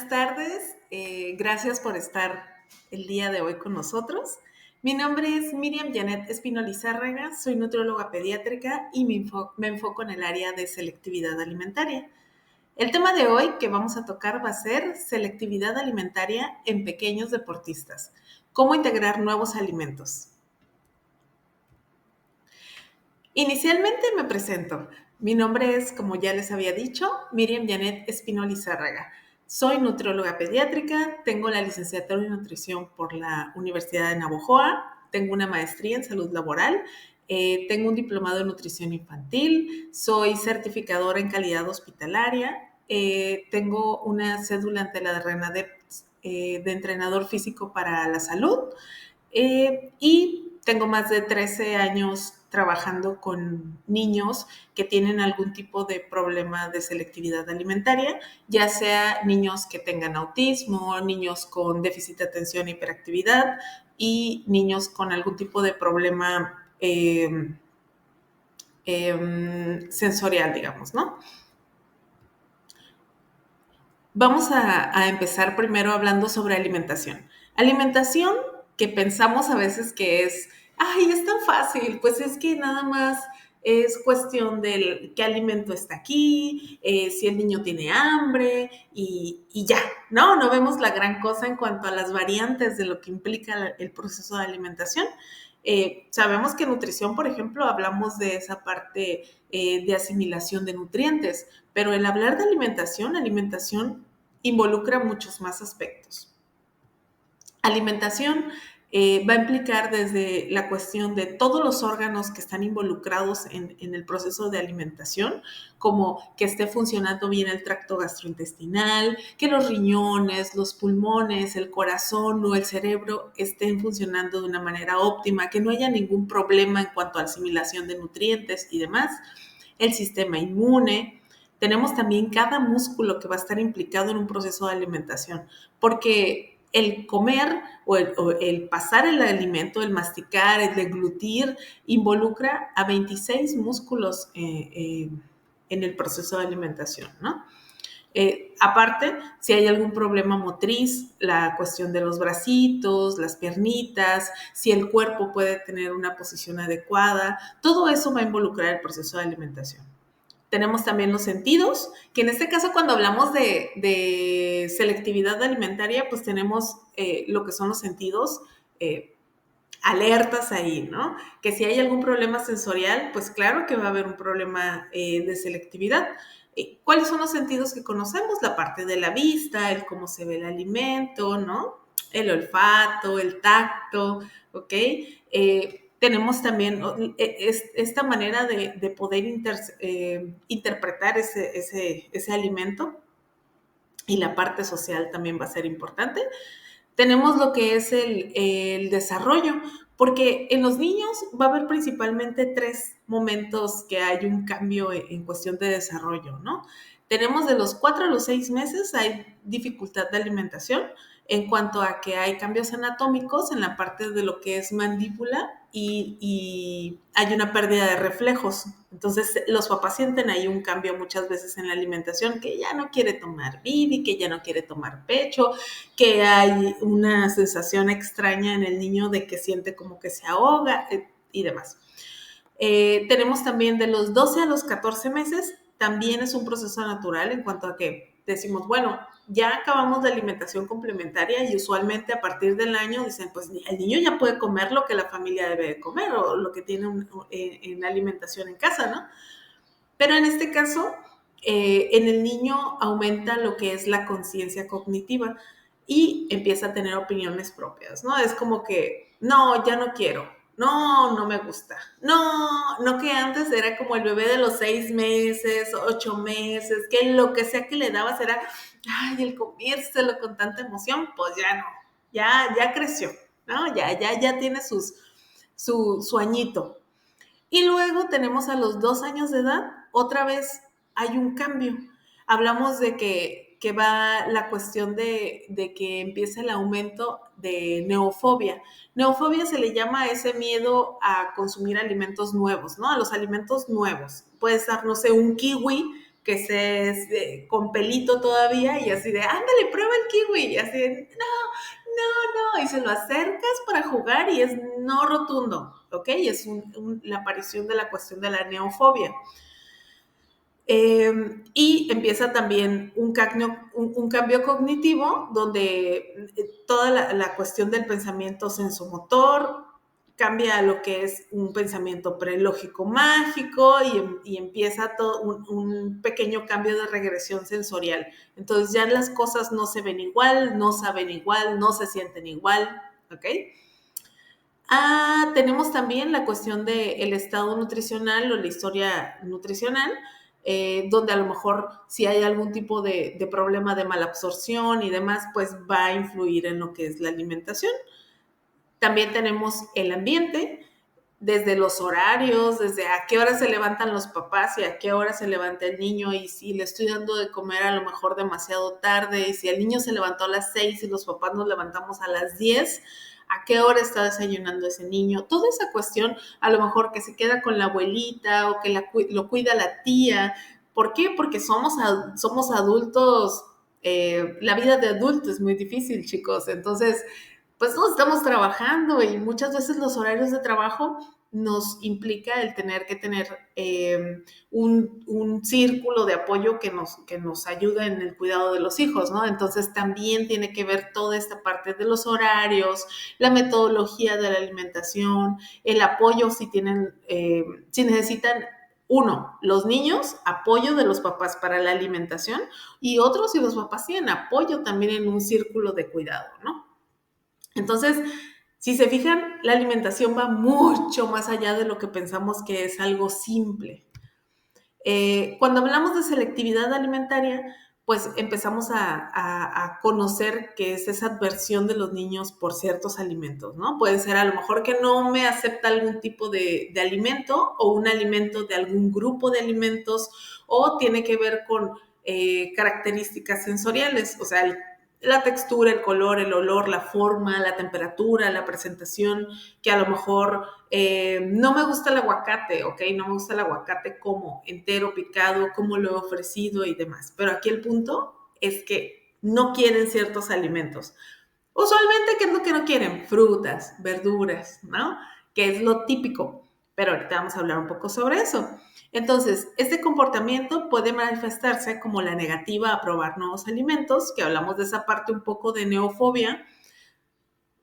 buenas tardes. Gracias por estar el día de hoy con nosotros. Mi nombre es Miriam Janet Espino Lizárraga, soy nutrióloga pediátrica y me enfoco en el área de selectividad alimentaria. El tema de hoy que vamos a tocar va a ser selectividad alimentaria en pequeños deportistas. ¿Cómo integrar nuevos alimentos? Inicialmente me presento. Mi nombre es, como ya les había dicho, Miriam Janet Espino Lizárraga. Soy nutrióloga pediátrica, tengo la licenciatura en nutrición por la Universidad de Navojoa, tengo una maestría en salud laboral, tengo un diplomado en nutrición infantil, soy certificadora en calidad hospitalaria, tengo una cédula ante la RENADEP de entrenador físico para la salud. Y tengo más de 13 años trabajando con niños que tienen algún tipo de problema de selectividad alimentaria, ya sea niños que tengan autismo, niños con déficit de atención e hiperactividad y niños con algún tipo de problema sensorial, digamos, ¿no? Vamos a empezar primero hablando sobre alimentación. Alimentación que pensamos a veces que es, ay, es tan fácil, pues es que nada más es cuestión del qué alimento está aquí, si el niño tiene hambre y ya, ¿no? No vemos la gran cosa en cuanto a las variantes de lo que implica el proceso de alimentación. Sabemos que nutrición, por ejemplo, hablamos de esa parte de asimilación de nutrientes, pero el hablar de alimentación involucra muchos más aspectos. Alimentación va a implicar desde la cuestión de todos los órganos que están involucrados en el proceso de alimentación, como que esté funcionando bien el tracto gastrointestinal, que los riñones, los pulmones, el corazón o el cerebro estén funcionando de una manera óptima, que no haya ningún problema en cuanto a asimilación de nutrientes y demás, el sistema inmune. Tenemos también cada músculo que va a estar implicado en un proceso de alimentación, porque el comer o el pasar el alimento, el masticar, el deglutir, involucra a 26 músculos en el proceso de alimentación, ¿no? Aparte, si hay algún problema motriz, la cuestión de los bracitos, las piernitas, si el cuerpo puede tener una posición adecuada, todo eso va a involucrar el proceso de alimentación. Tenemos también los sentidos, que en este caso cuando hablamos de selectividad alimentaria, pues tenemos lo que son los sentidos alertas ahí, ¿no? Que si hay algún problema sensorial, pues claro que va a haber un problema de selectividad. ¿Cuáles son los sentidos que conocemos? La parte de la vista, el cómo se ve el alimento, ¿no? El olfato, el tacto, ¿ok? Tenemos también esta manera de poder interpretar ese alimento, y la parte social también va a ser importante. Tenemos lo que es el desarrollo, porque en los niños va a haber principalmente 3 momentos que hay un cambio en cuestión de desarrollo, ¿no? Tenemos de los 4 a los 6 meses hay dificultad de alimentación en cuanto a que hay cambios anatómicos en la parte de lo que es mandíbula y hay una pérdida de reflejos. Entonces, los papás sienten ahí un cambio muchas veces en la alimentación, que ya no quiere tomar bibi, que ya no quiere tomar pecho, que hay una sensación extraña en el niño de que siente como que se ahoga y demás. Tenemos también de los 12 a los 14 meses, también es un proceso natural en cuanto a que decimos, bueno, ya acabamos de alimentación complementaria y usualmente a partir del año dicen, pues el niño ya puede comer lo que la familia debe de comer o lo que tiene en alimentación en casa, ¿no? Pero en este caso, en el niño aumenta lo que es la conciencia cognitiva y empieza a tener opiniones propias, ¿no? Es como que, no, ya no quiero, no, no me gusta, no, no, que antes era como el bebé de los 6 meses, 8 meses, que lo que sea que le dabas era, ay, el comérselo con tanta emoción, pues ya no, ya creció, ¿no? Ya tiene su añito. Y luego tenemos a los 2 años de edad, otra vez hay un cambio. Hablamos de que va la cuestión de que empieza el aumento de neofobia. Neofobia se le llama a ese miedo a consumir alimentos nuevos, ¿no? A los alimentos nuevos. Puede estar, no sé, un kiwi con pelito todavía y así de, ándale, prueba el kiwi, y así de, no, y se lo acercas para jugar y es no rotundo, ¿ok? Es la aparición de la cuestión de la neofobia. Y empieza también un cambio cognitivo donde toda la cuestión del pensamiento sensomotor cambia a lo que es un pensamiento prelógico mágico y empieza todo un pequeño cambio de regresión sensorial. Entonces ya las cosas no se ven igual, no saben igual, no se sienten igual, ¿ok? Tenemos también la cuestión del estado nutricional o la historia nutricional, donde a lo mejor si hay algún tipo de problema de malabsorción y demás, pues va a influir en lo que es la alimentación. También tenemos el ambiente, desde los horarios, desde a qué hora se levantan los papás y a qué hora se levanta el niño, y si le estoy dando de comer a lo mejor demasiado tarde, y si el niño se levantó a las 6 y los papás nos levantamos a las 10, a qué hora está desayunando ese niño. Toda esa cuestión, a lo mejor que se queda con la abuelita o que lo cuida la tía. ¿Por qué? Porque somos adultos. La vida de adulto es muy difícil, chicos. Entonces, pues no estamos trabajando y muchas veces los horarios de trabajo nos implica el tener que tener un círculo de apoyo que nos ayude en el cuidado de los hijos, ¿no? Entonces también tiene que ver toda esta parte de los horarios, la metodología de la alimentación, el apoyo si necesitan, uno, los niños, apoyo de los papás para la alimentación, y otro, si los papás tienen apoyo también en un círculo de cuidado, ¿no? Entonces, si se fijan, la alimentación va mucho más allá de lo que pensamos que es algo simple. Cuando hablamos de selectividad alimentaria, pues empezamos a conocer qué es esa adversión de los niños por ciertos alimentos, ¿no? Puede ser a lo mejor que no me acepta algún tipo de alimento o un alimento de algún grupo de alimentos, o tiene que ver con características sensoriales, o sea, la textura, el color, el olor, la forma, la temperatura, la presentación, que a lo mejor no me gusta el aguacate, ¿ok? No me gusta el aguacate como entero, picado, como lo he ofrecido y demás. Pero aquí el punto es que no quieren ciertos alimentos. Usualmente, ¿qué es lo que no quieren? Frutas, verduras, ¿no? Que es lo típico. Pero ahorita vamos a hablar un poco sobre eso. Entonces, este comportamiento puede manifestarse como la negativa a probar nuevos alimentos, que hablamos de esa parte un poco de neofobia,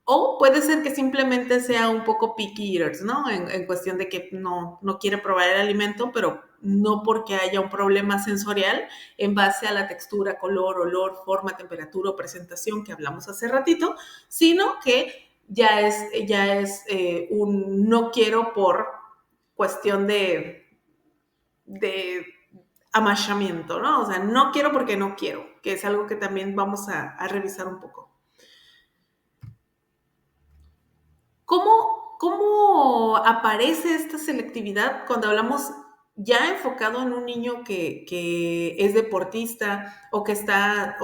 o puede ser que simplemente sea un poco picky eaters, ¿no? En cuestión de que no quiere probar el alimento, pero no porque haya un problema sensorial en base a la textura, color, olor, forma, temperatura o presentación que hablamos hace ratito, sino que ya es un no quiero por cuestión de amachamiento, ¿no? O sea, no quiero porque no quiero, que es algo que también vamos a revisar un poco. ¿Cómo aparece esta selectividad cuando hablamos ya enfocado en un niño que es deportista o que está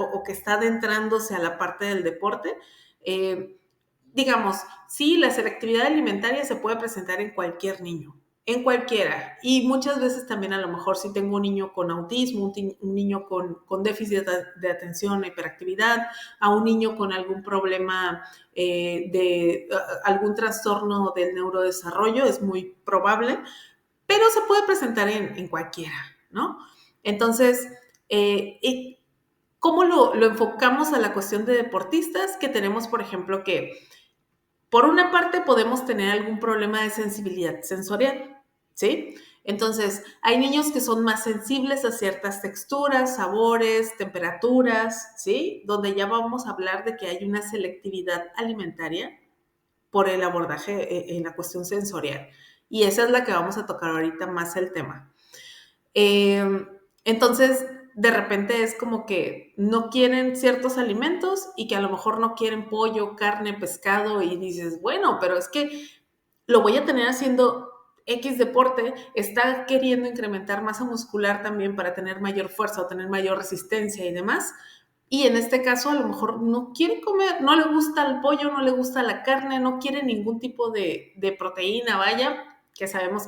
adentrándose a la parte del deporte? Eh, digamos, sí, la selectividad alimentaria se puede presentar en cualquier niño, en cualquiera. Y muchas veces también a lo mejor si tengo un niño con autismo, un niño con déficit de atención, hiperactividad, a un niño con algún problema de algún trastorno del neurodesarrollo, es muy probable, pero se puede presentar en cualquiera, ¿no? Entonces, ¿cómo lo enfocamos a la cuestión de deportistas? Que tenemos, por ejemplo, que por una parte podemos tener algún problema de sensibilidad sensorial, ¿sí? Entonces, hay niños que son más sensibles a ciertas texturas, sabores, temperaturas, ¿sí? Donde ya vamos a hablar de que hay una selectividad alimentaria por el abordaje en la cuestión sensorial. Y esa es la que vamos a tocar ahorita más el tema. Entonces, de repente es como que no quieren ciertos alimentos y que a lo mejor no quieren pollo, carne, pescado, y dices, bueno, pero es que lo voy a tener haciendo X deporte, está queriendo incrementar masa muscular también para tener mayor fuerza o tener mayor resistencia y demás. Y en este caso a lo mejor no quiere comer, no le gusta el pollo, no le gusta la carne, no quiere ningún tipo de proteína, vaya, que sabemos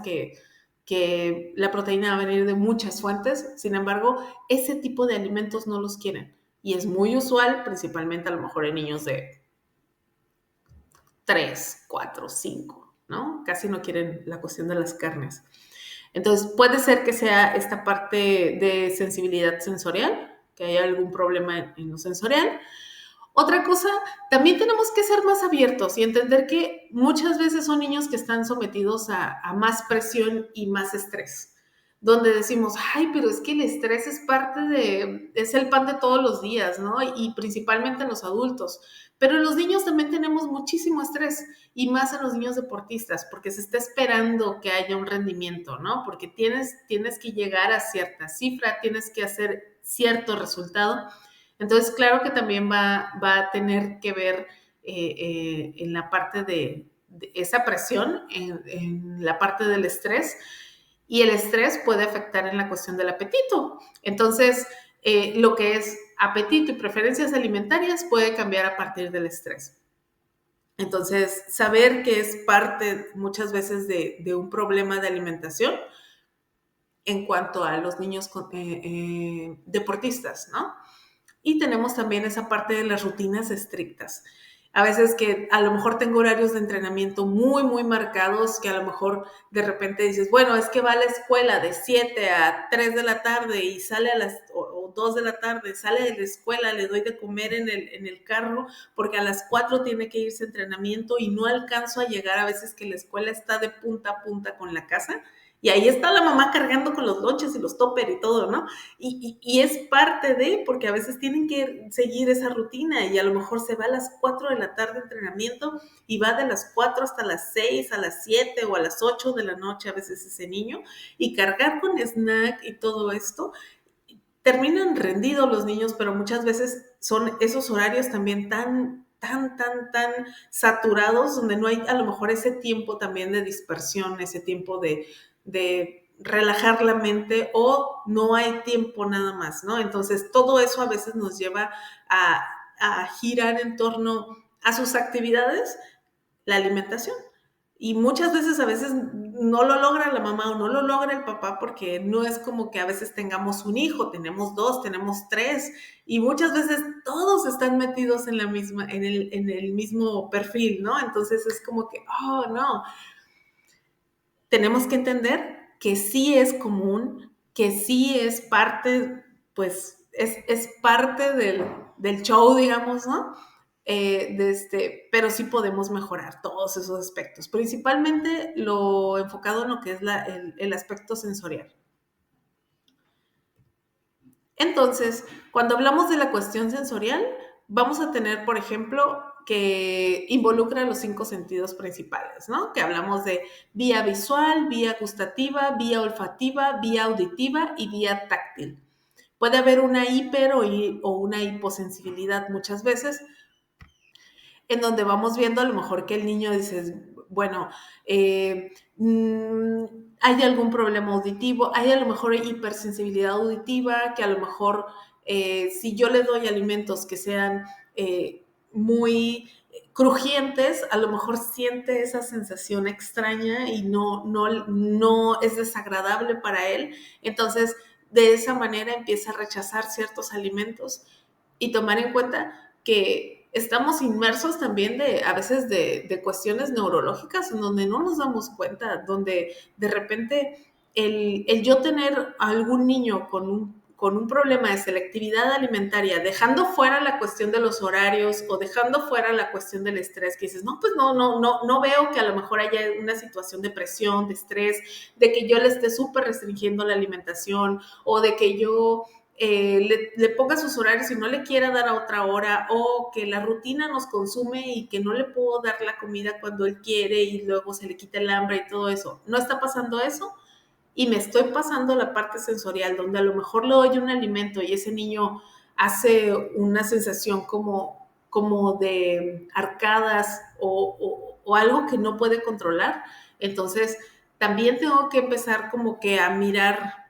que la proteína va a venir de muchas fuentes, sin embargo, ese tipo de alimentos no los quieren. Y es muy usual, principalmente a lo mejor en niños de 3, 4, 5, ¿no? Casi no quieren la cuestión de las carnes. Entonces, puede ser que sea esta parte de sensibilidad sensorial, que haya algún problema en lo sensorial. Otra cosa, también tenemos que ser más abiertos y entender que muchas veces son niños que están sometidos a más presión y más estrés, donde decimos, ay, pero es que el estrés es parte es el pan de todos los días, ¿no? Y principalmente en los adultos. Pero en los niños también tenemos muchísimo estrés y más en los niños deportistas, porque se está esperando que haya un rendimiento, ¿no? Porque tienes que llegar a cierta cifra, tienes que hacer cierto resultado. Entonces, claro que también va a tener que ver en la parte de esa presión, en la parte del estrés, y el estrés puede afectar en la cuestión del apetito. Entonces, lo que es apetito y preferencias alimentarias puede cambiar a partir del estrés. Entonces, saber que es parte muchas veces de un problema de alimentación en cuanto a los niños deportistas, ¿no? Y tenemos también esa parte de las rutinas estrictas. A veces que a lo mejor tengo horarios de entrenamiento muy, muy marcados, que a lo mejor de repente dices, bueno, es que va a la escuela de 7 a 3 de la tarde y sale o 2 de la tarde, sale de la escuela, le doy de comer en el carro, porque a las 4 tiene que irse a entrenamiento y no alcanzo a llegar a veces que la escuela está de punta a punta con la casa. Y ahí está la mamá cargando con los lonches y los topper y todo, ¿no? Y es parte de, porque a veces tienen que seguir esa rutina y a lo mejor se va a las 4 de la tarde de entrenamiento y va de las 4 hasta las 6, a las 7 o a las 8 de la noche a veces ese niño, y cargar con snack y todo esto, terminan rendidos los niños, pero muchas veces son esos horarios también tan saturados, donde no hay a lo mejor ese tiempo también de dispersión, ese tiempo de relajar la mente, o no hay tiempo nada más, ¿no? Entonces, todo eso a veces nos lleva a, a girar en torno a sus actividades, la alimentación. Y muchas veces, a veces no lo logra la mamá o no lo logra el papá, porque no es como que a veces tengamos un hijo, tenemos dos, tenemos tres, y muchas veces todos están metidos en la misma, en el mismo perfil, ¿no? Entonces es como que, oh, no. Tenemos que entender que sí es común, que sí es parte, pues, es parte del show, digamos, ¿no? Pero sí podemos mejorar todos esos aspectos, principalmente lo enfocado en lo que es el aspecto sensorial. Entonces, cuando hablamos de la cuestión sensorial, vamos a tener, por ejemplo, que involucra los 5 sentidos principales, ¿no? Que hablamos de vía visual, vía gustativa, vía olfativa, vía auditiva y vía táctil. Puede haber una hiper o una hiposensibilidad muchas veces, en donde vamos viendo a lo mejor que el niño dice, bueno, hay algún problema auditivo, hay a lo mejor hipersensibilidad auditiva, que a lo mejor si yo le doy alimentos que sean muy crujientes, a lo mejor siente esa sensación extraña y no es desagradable para él. Entonces, de esa manera empieza a rechazar ciertos alimentos, y tomar en cuenta que estamos inmersos también a veces de cuestiones neurológicas en donde no nos damos cuenta, donde de repente el yo tener a algún niño con un problema de selectividad alimentaria, dejando fuera la cuestión de los horarios o dejando fuera la cuestión del estrés, que dices, no, pues no veo que a lo mejor haya una situación de presión, de estrés, de que yo le esté súper restringiendo la alimentación, o de que yo le ponga sus horarios y no le quiera dar a otra hora, o que la rutina nos consume y que no le puedo dar la comida cuando él quiere y luego se le quita el hambre y todo eso. No está pasando eso, y me estoy pasando la parte sensorial, donde a lo mejor le doy un alimento y ese niño hace una sensación como de arcadas o algo que no puede controlar. Entonces, también tengo que empezar como que a mirar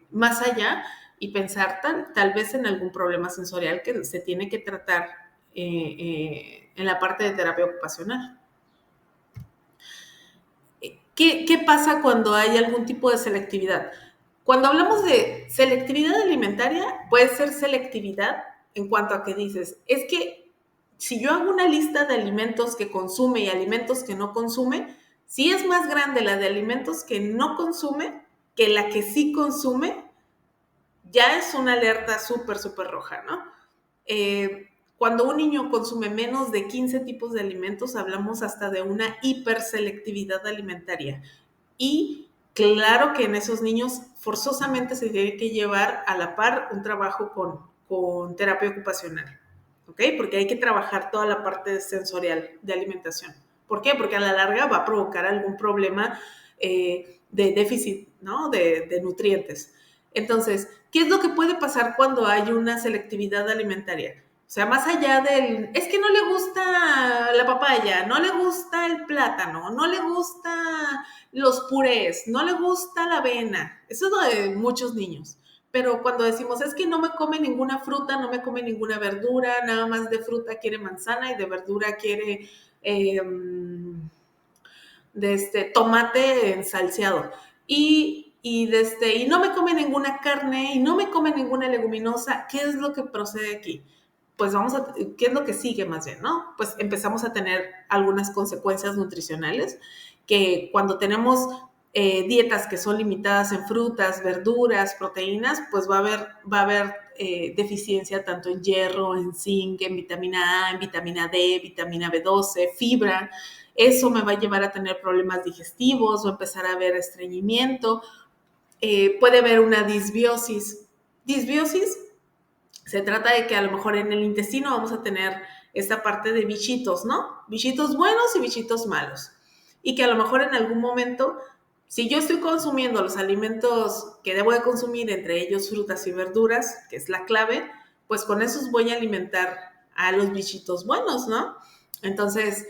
más allá y pensar tal vez en algún problema sensorial que se tiene que tratar en la parte de terapia ocupacional. ¿Qué pasa cuando hay algún tipo de selectividad? Cuando hablamos de selectividad alimentaria, puede ser selectividad en cuanto a que dices, es que si yo hago una lista de alimentos que consume y alimentos que no consume, si es más grande la de alimentos que no consume que la que sí consume, ya es una alerta súper, súper roja, ¿no? Cuando un niño consume menos de 15 tipos de alimentos, hablamos hasta de una hiperselectividad alimentaria. Y claro que en esos niños forzosamente se tiene que llevar a la par un trabajo con terapia ocupacional, ¿ok? Porque hay que trabajar toda la parte sensorial de alimentación. ¿Por qué? Porque a la larga va a provocar algún problema de déficit, ¿no? De nutrientes. Entonces, ¿qué es lo que puede pasar cuando hay una selectividad alimentaria? O sea, más allá del, es que no le gusta la papaya, no le gusta el plátano, no le gusta los purés, no le gusta la avena. Eso es lo de muchos niños. Pero cuando decimos, es que no me come ninguna fruta, no me come ninguna verdura, nada más de fruta quiere manzana y de verdura quiere eh, tomate ensalciado. Y no me come ninguna carne y no me come ninguna leguminosa. ¿Qué es lo que procede aquí? Pues ¿qué es lo que sigue más bien, no? Pues empezamos a tener algunas consecuencias nutricionales que cuando tenemos dietas que son limitadas en frutas, verduras, proteínas, pues va a haber deficiencia tanto en hierro, en zinc, en vitamina A, en vitamina D, vitamina B12, fibra. Eso me va a llevar a tener problemas digestivos, va a empezar a haber estreñimiento, puede haber una disbiosis. Disbiosis se trata de que a lo mejor en el intestino vamos a tener esta parte de bichitos, ¿no? Bichitos buenos y bichitos malos. Y que a lo mejor en algún momento, si yo estoy consumiendo los alimentos que debo de consumir, entre ellos frutas y verduras, que es la clave, pues con esos voy a alimentar a los bichitos buenos, ¿no? Entonces,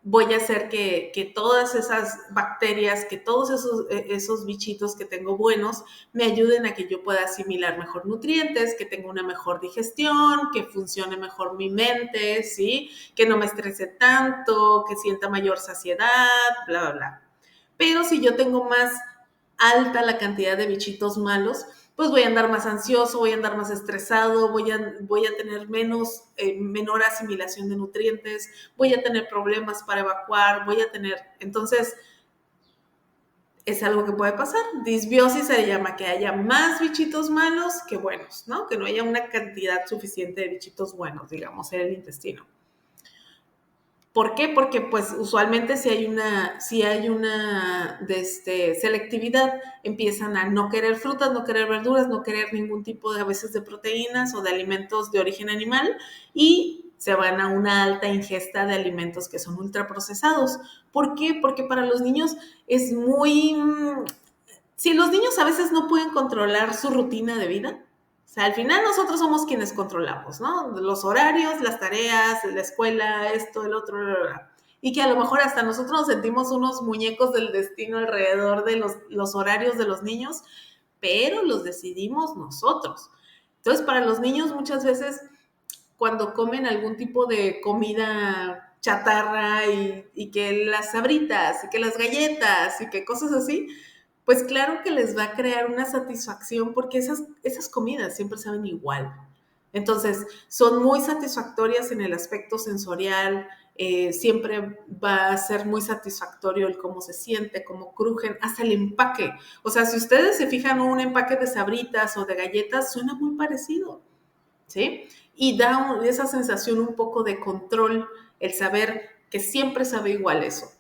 voy a hacer que todas esas bacterias, que todos esos bichitos que tengo buenos, me ayuden a que yo pueda asimilar mejor nutrientes, que tenga una mejor digestión, que funcione mejor mi mente, ¿sí? Que no me estrese tanto, que sienta mayor saciedad, bla, bla, bla. Pero si yo tengo más alta la cantidad de bichitos malos, pues voy a andar más ansioso, voy a andar más estresado, voy a tener menor asimilación de nutrientes, voy a tener problemas para evacuar, entonces, es algo que puede pasar. Disbiosis se llama que haya más bichitos malos que buenos, ¿no? Que no haya una cantidad suficiente de bichitos buenos, digamos, en el intestino. ¿Por qué? Porque pues usualmente si hay una selectividad, empiezan a no querer frutas, no querer verduras, no querer ningún tipo de a veces de proteínas o de alimentos de origen animal y se van a una alta ingesta de alimentos que son ultraprocesados. ¿Por qué? Porque para los niños es muy... Si los niños a veces no pueden controlar su rutina de vida, o sea, al final nosotros somos quienes controlamos, ¿no? Los horarios, las tareas, la escuela, esto, el otro, bla, bla, bla. Y que a lo mejor hasta nosotros nos sentimos unos muñecos del destino alrededor de los horarios de los niños, pero los decidimos nosotros. Entonces, para los niños muchas veces cuando comen algún tipo de comida chatarra y que las sabritas y que las galletas y que cosas así, pues claro que les va a crear una satisfacción porque esas comidas siempre saben igual. Entonces, son muy satisfactorias en el aspecto sensorial, siempre va a ser muy satisfactorio el cómo se siente, cómo crujen, hasta el empaque. O sea, si ustedes se fijan un empaque de sabritas o de galletas, suena muy parecido, ¿sí? Y da esa sensación un poco de control, el saber que siempre sabe igual eso.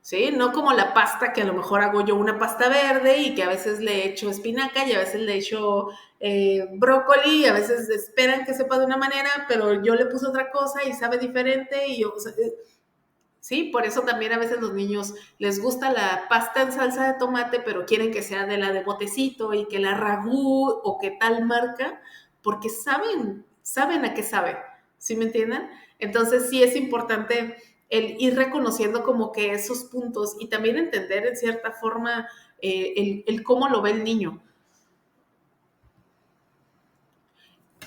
¿Sí? No como la pasta que a lo mejor hago yo una pasta verde y que a veces le echo espinaca y a veces le echo brócoli y a veces esperan que sepa de una manera, pero yo le puse otra cosa y sabe diferente y yo, o sea, sí, por eso también a veces los niños les gusta la pasta en salsa de tomate, pero quieren que sea de la de botecito y que la ragú o que tal marca, porque saben a qué sabe, ¿sí me entienden? Entonces sí es importante el ir reconociendo como que esos puntos y también entender en cierta forma el cómo lo ve el niño.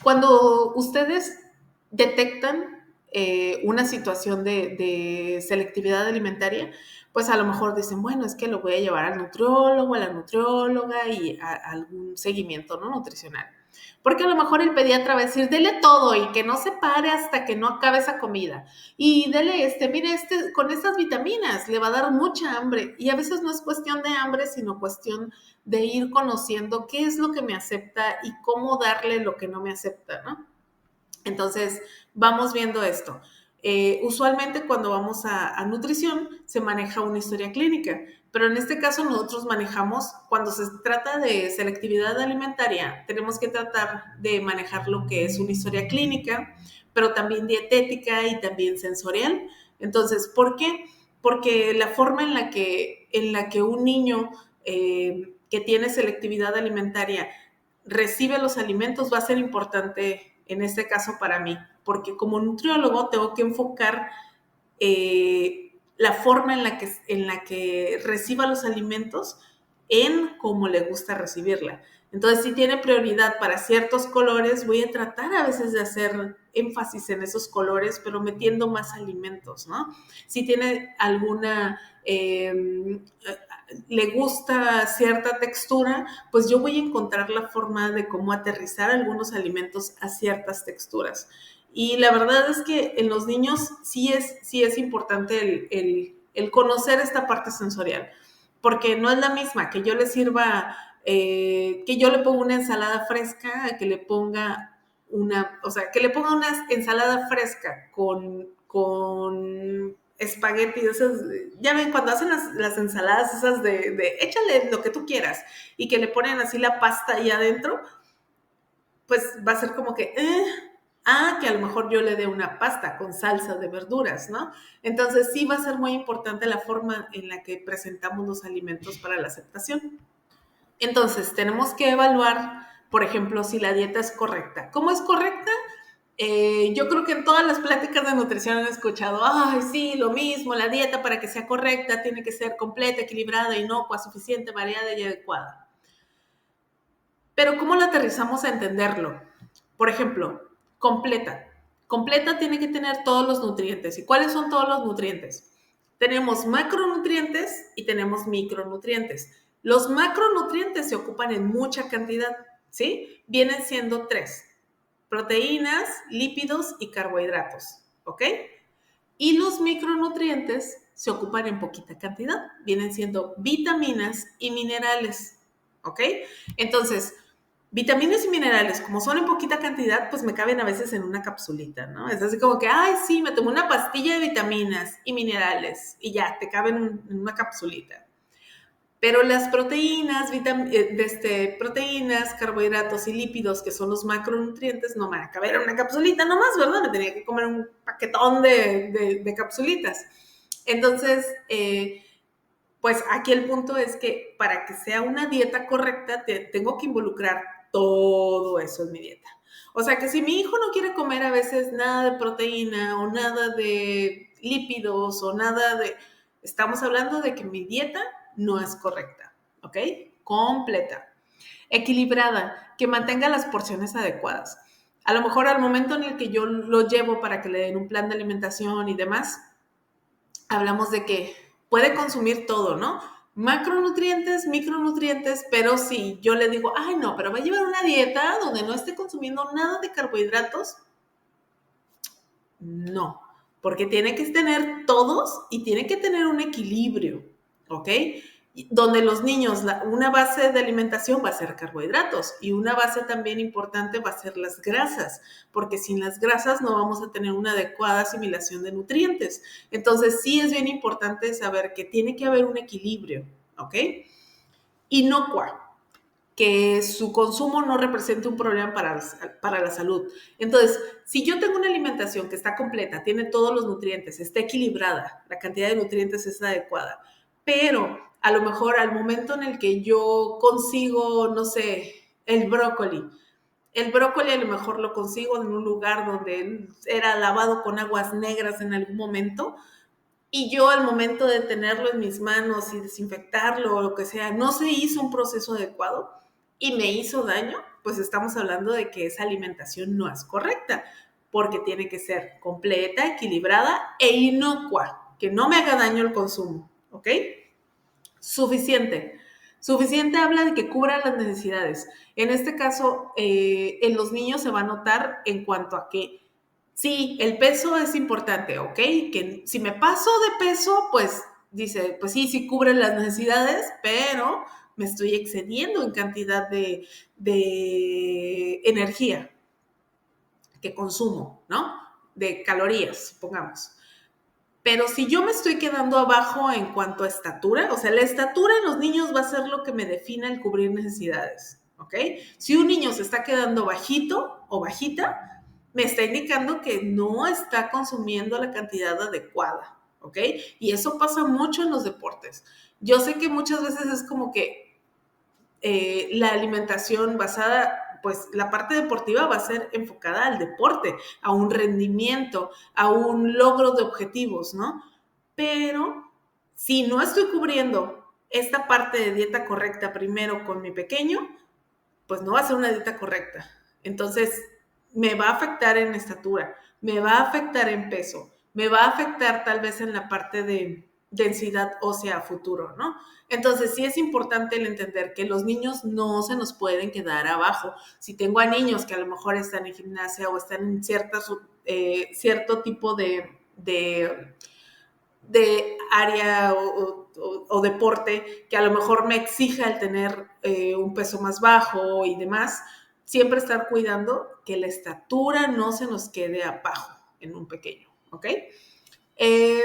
Cuando ustedes detectan una situación de selectividad alimentaria, pues a lo mejor dicen, bueno, es que lo voy a llevar al nutriólogo, a la nutrióloga y a algún seguimiento, ¿no?, nutricional. Porque a lo mejor el pediatra va a decir, dele todo y que no se pare hasta que no acabe esa comida. Y dele mire, con estas vitaminas le va a dar mucha hambre. Y a veces no es cuestión de hambre, sino cuestión de ir conociendo qué es lo que me acepta y cómo darle lo que no me acepta, ¿no? Entonces, vamos viendo esto. Usualmente cuando vamos a nutrición se maneja una historia clínica, pero en este caso nosotros manejamos, cuando se trata de selectividad alimentaria, tenemos que tratar de manejar lo que es una historia clínica, pero también dietética y también sensorial. Entonces, ¿por qué? Porque la forma en la que un niño que tiene selectividad alimentaria recibe los alimentos va a ser importante en este caso para mí, porque como nutriólogo tengo que enfocar la forma en la que reciba los alimentos en cómo le gusta recibirla. Entonces, si tiene prioridad para ciertos colores, voy a tratar a veces de hacer énfasis en esos colores, pero metiendo más alimentos, ¿no? Si tiene le gusta cierta textura, pues yo voy a encontrar la forma de cómo aterrizar algunos alimentos a ciertas texturas. Y la verdad es que en los niños sí es importante el conocer esta parte sensorial, porque no es la misma que yo le sirva, que yo le ponga una ensalada fresca, a que le ponga una ensalada fresca con espagueti, esas, ya ven, cuando hacen las ensaladas esas de échale lo que tú quieras y que le ponen así la pasta ahí adentro, pues va a ser como que a lo mejor yo le dé una pasta con salsa de verduras, ¿no? Entonces sí va a ser muy importante la forma en la que presentamos los alimentos para la aceptación. Entonces tenemos que evaluar, por ejemplo, si la dieta es correcta. ¿Cómo es correcta? Yo creo que en todas las pláticas de nutrición han escuchado, ay, sí, lo mismo, la dieta para que sea correcta tiene que ser completa, equilibrada, inocua, suficiente, variada y adecuada. Pero ¿cómo lo aterrizamos a entenderlo? Por ejemplo, completa. Completa tiene que tener todos los nutrientes. ¿Y cuáles son todos los nutrientes? Tenemos macronutrientes y tenemos micronutrientes. Los macronutrientes se ocupan en mucha cantidad, ¿sí? Vienen siendo 3: proteínas, lípidos y carbohidratos, ¿ok? Y los micronutrientes se ocupan en poquita cantidad, vienen siendo vitaminas y minerales, ¿ok? Entonces, vitaminas y minerales, como son en poquita cantidad, pues me caben a veces en una capsulita, ¿no? Es así como que, ay, sí, me tomo una pastilla de vitaminas y minerales y ya, te caben en una capsulita. Pero las proteínas, carbohidratos y lípidos, que son los macronutrientes, no me van a caber en una capsulita nomás, ¿verdad? Me tenía que comer un paquetón de capsulitas. Entonces, pues aquí el punto es que para que sea una dieta correcta, tengo que involucrar todo eso en mi dieta. O sea que si mi hijo no quiere comer a veces nada de proteína o nada de lípidos o nada de... Estamos hablando de que mi dieta no es correcta, ¿ok? Completa. Equilibrada, que mantenga las porciones adecuadas. A lo mejor al momento en el que yo lo llevo para que le den un plan de alimentación y demás, hablamos de que puede consumir todo, ¿no? Macronutrientes, micronutrientes, pero si yo le digo, ay, no, pero va a llevar una dieta donde no esté consumiendo nada de carbohidratos, no, porque tiene que tener todos y tiene que tener un equilibrio, ¿ok? Donde los niños, una base de alimentación va a ser carbohidratos y una base también importante va a ser las grasas, porque sin las grasas no vamos a tener una adecuada asimilación de nutrientes. Entonces sí es bien importante saber que tiene que haber un equilibrio, ¿ok? Inocua, que su consumo no represente un problema para la salud. Entonces, si yo tengo una alimentación que está completa, tiene todos los nutrientes, está equilibrada, la cantidad de nutrientes es adecuada, pero a lo mejor al momento en el que yo consigo, no sé, el brócoli a lo mejor lo consigo en un lugar donde era lavado con aguas negras en algún momento, y yo al momento de tenerlo en mis manos y desinfectarlo o lo que sea, no se hizo un proceso adecuado y me hizo daño, pues estamos hablando de que esa alimentación no es correcta. porque tiene que ser completa, equilibrada e inocua, que no me haga daño el consumo, ¿ok? Suficiente. Suficiente habla de que cubra las necesidades. En este caso, en los niños se va a notar en cuanto a que sí, el peso es importante, ¿ok? Que si me paso de peso, pues dice, pues sí, sí cubre las necesidades, pero me estoy excediendo en cantidad de energía que consumo, ¿no? De calorías, supongamos. Pero si yo me estoy quedando abajo en cuanto a estatura, o sea, la estatura en los niños va a ser lo que me defina el cubrir necesidades, ¿ok? Si un niño se está quedando bajito o bajita, me está indicando que no está consumiendo la cantidad adecuada, ¿ok? Y eso pasa mucho en los deportes. Yo sé que muchas veces es como que la alimentación basada, pues la parte deportiva va a ser enfocada al deporte, a un rendimiento, a un logro de objetivos, ¿no? Pero si no estoy cubriendo esta parte de dieta correcta primero con mi pequeño, pues no va a ser una dieta correcta. Entonces, me va a afectar en estatura, me va a afectar en peso, me va a afectar tal vez en la parte de densidad ósea a futuro, ¿no? Entonces, sí es importante el entender que los niños no se nos pueden quedar abajo. Si tengo a niños que a lo mejor están en gimnasia o están en cierto tipo de área o deporte que a lo mejor me exija el tener un peso más bajo y demás, siempre estar cuidando que la estatura no se nos quede abajo en un pequeño, ¿ok? Eh,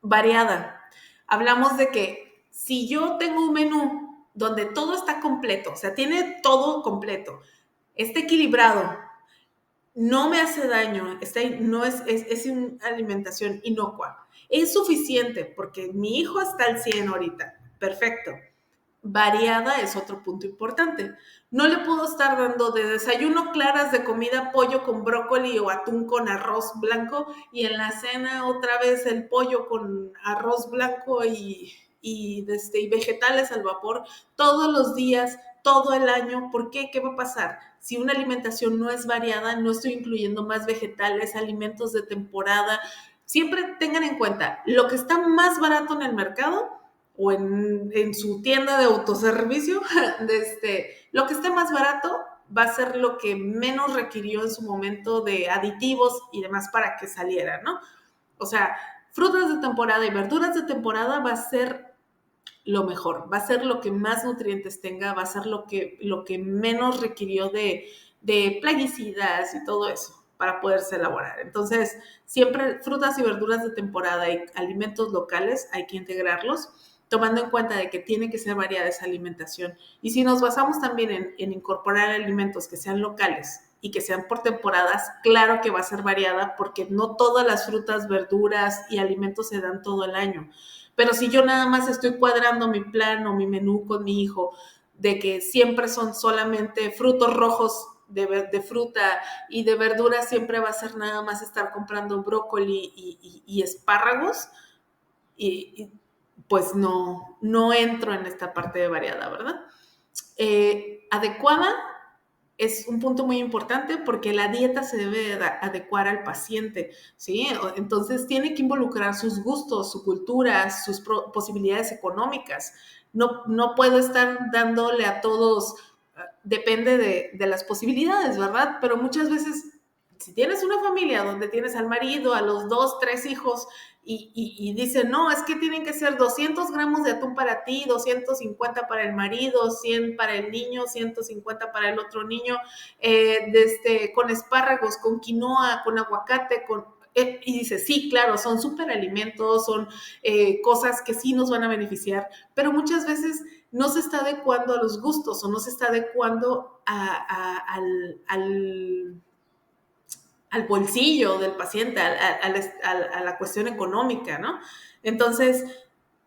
Variada. Hablamos de que si yo tengo un menú donde todo está completo, o sea, tiene todo completo, está equilibrado, no me hace daño, no es una alimentación inocua. Es suficiente porque mi hijo está al 100 ahorita. Perfecto. Variada es otro punto importante. No le puedo estar dando de desayuno claras de comida, pollo con brócoli o atún con arroz blanco y en la cena otra vez el pollo con arroz blanco y vegetales al vapor todos los días, todo el año. ¿Por qué? ¿Qué va a pasar? Si una alimentación no es variada, no estoy incluyendo más vegetales, alimentos de temporada. Siempre tengan en cuenta, lo que está más barato en el mercado o en su tienda de autoservicio, lo que esté más barato va a ser lo que menos requirió en su momento de aditivos y demás para que saliera, ¿no? O sea, frutas de temporada y verduras de temporada va a ser lo mejor, va a ser lo que más nutrientes tenga, va a ser lo que menos requirió de plaguicidas y todo eso para poderse elaborar. Entonces, siempre frutas y verduras de temporada y alimentos locales hay que integrarlos, tomando en cuenta de que tiene que ser variada esa alimentación. Y si nos basamos también en incorporar alimentos que sean locales y que sean por temporadas, claro que va a ser variada porque no todas las frutas, verduras y alimentos se dan todo el año. Pero si yo nada más estoy cuadrando mi plan o mi menú con mi hijo de que siempre son solamente frutos rojos de fruta y de verduras siempre va a ser nada más estar comprando brócoli y espárragos y pues no entro en esta parte de variada, ¿verdad? Adecuada es un punto muy importante porque la dieta se debe adecuar al paciente, ¿sí? Entonces tiene que involucrar sus gustos, su cultura, sus posibilidades económicas. No puedo estar dándole a todos, depende de las posibilidades, ¿verdad? Pero muchas veces, si tienes una familia donde tienes al marido, a los 2, 3 hijos, y dicen, no, es que tienen que ser 200 gramos de atún para ti, 250 para el marido, 100 para el niño, 150 para el otro niño, con espárragos, con quinoa, con aguacate, y dice, sí, claro, son superalimentos, son cosas que sí nos van a beneficiar, pero muchas veces no se está adecuando a los gustos o no se está adecuando al bolsillo del paciente, a la cuestión económica, ¿no? Entonces,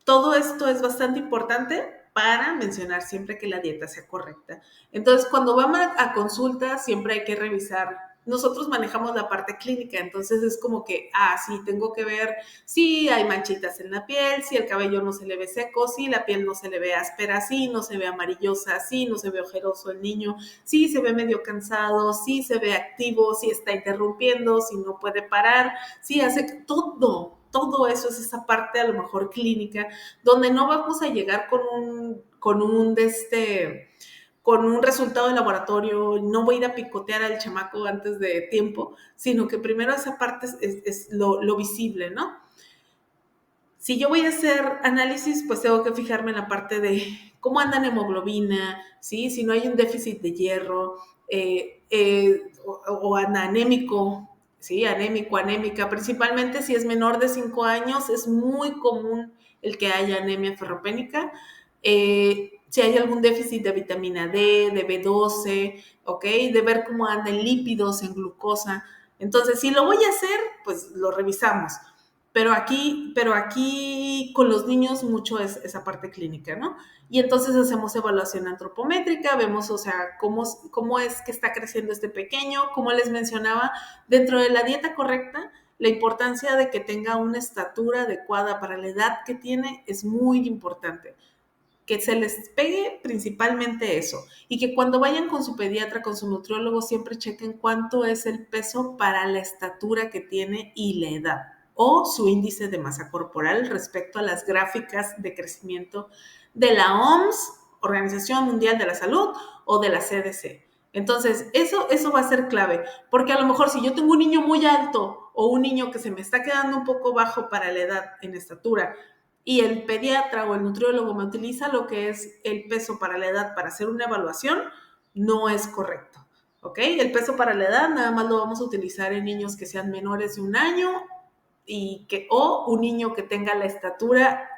todo esto es bastante importante para mencionar siempre que la dieta sea correcta. Entonces, cuando vamos a consulta, siempre hay que revisar nosotros manejamos la parte clínica, entonces es como que, sí, tengo que ver si hay manchitas en la piel, si el cabello no se le ve seco, si la piel no se le ve áspera, si no se ve amarillosa, si no se ve ojeroso el niño, si se ve medio cansado, si se ve activo, si está interrumpiendo, si no puede parar, si hace todo eso es esa parte a lo mejor clínica, donde no vamos a llegar con un resultado de laboratorio, no voy a ir a picotear al chamaco antes de tiempo, sino que primero esa parte es lo visible, ¿no? Si yo voy a hacer análisis, pues tengo que fijarme en la parte de cómo anda en hemoglobina, ¿sí? Si no hay un déficit de hierro, o anda anémico, ¿sí? Anémico, anémica, principalmente si es menor de 5 años, es muy común el que haya anemia ferropénica. Si hay algún déficit de vitamina D, de B12, ¿ok? De ver cómo anda en lípidos, en glucosa. Entonces, si lo voy a hacer, pues lo revisamos. Pero aquí con los niños mucho es esa parte clínica, ¿no? Y entonces hacemos evaluación antropométrica, vemos, o sea, cómo es que está creciendo este pequeño, como les mencionaba, dentro de la dieta correcta, la importancia de que tenga una estatura adecuada para la edad que tiene es muy importante. Que se les pegue principalmente eso y que cuando vayan con su pediatra, con su nutriólogo, siempre chequen cuánto es el peso para la estatura que tiene y la edad o su índice de masa corporal respecto a las gráficas de crecimiento de la OMS, Organización Mundial de la Salud, o de la CDC. Entonces, eso va a ser clave, porque a lo mejor si yo tengo un niño muy alto o un niño que se me está quedando un poco bajo para la edad en estatura, y el pediatra o el nutriólogo me utiliza lo que es el peso para la edad para hacer una evaluación, no es correcto. ¿Ok? El peso para la edad nada más lo vamos a utilizar en niños que sean menores de 1 año o un niño que tenga la estatura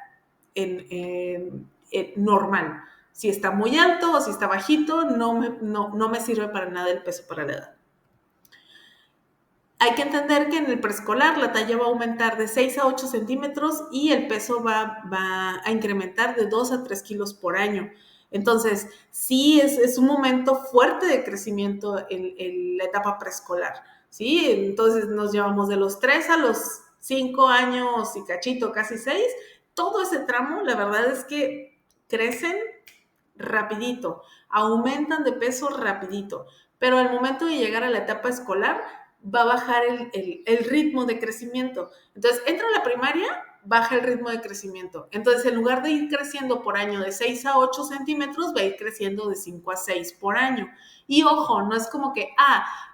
normal. Si está muy alto o si está bajito, no me sirve para nada el peso para la edad. Hay que entender que en el preescolar la talla va a aumentar de 6 a 8 centímetros y el peso va a incrementar de 2 a 3 kilos por año. Entonces, sí es un momento fuerte de crecimiento en la etapa preescolar, ¿sí? Entonces nos llevamos de los 3 a los 5 años y cachito, casi 6. Todo ese tramo, la verdad es que crecen rapidito, aumentan de peso rapidito, pero al momento de llegar a la etapa escolar va a bajar el ritmo de crecimiento. Entonces, entra a la primaria, baja el ritmo de crecimiento. Entonces, en lugar de ir creciendo por año de 6 a 8 centímetros, va a ir creciendo de 5 a 6 por año. Y ojo, no es como que,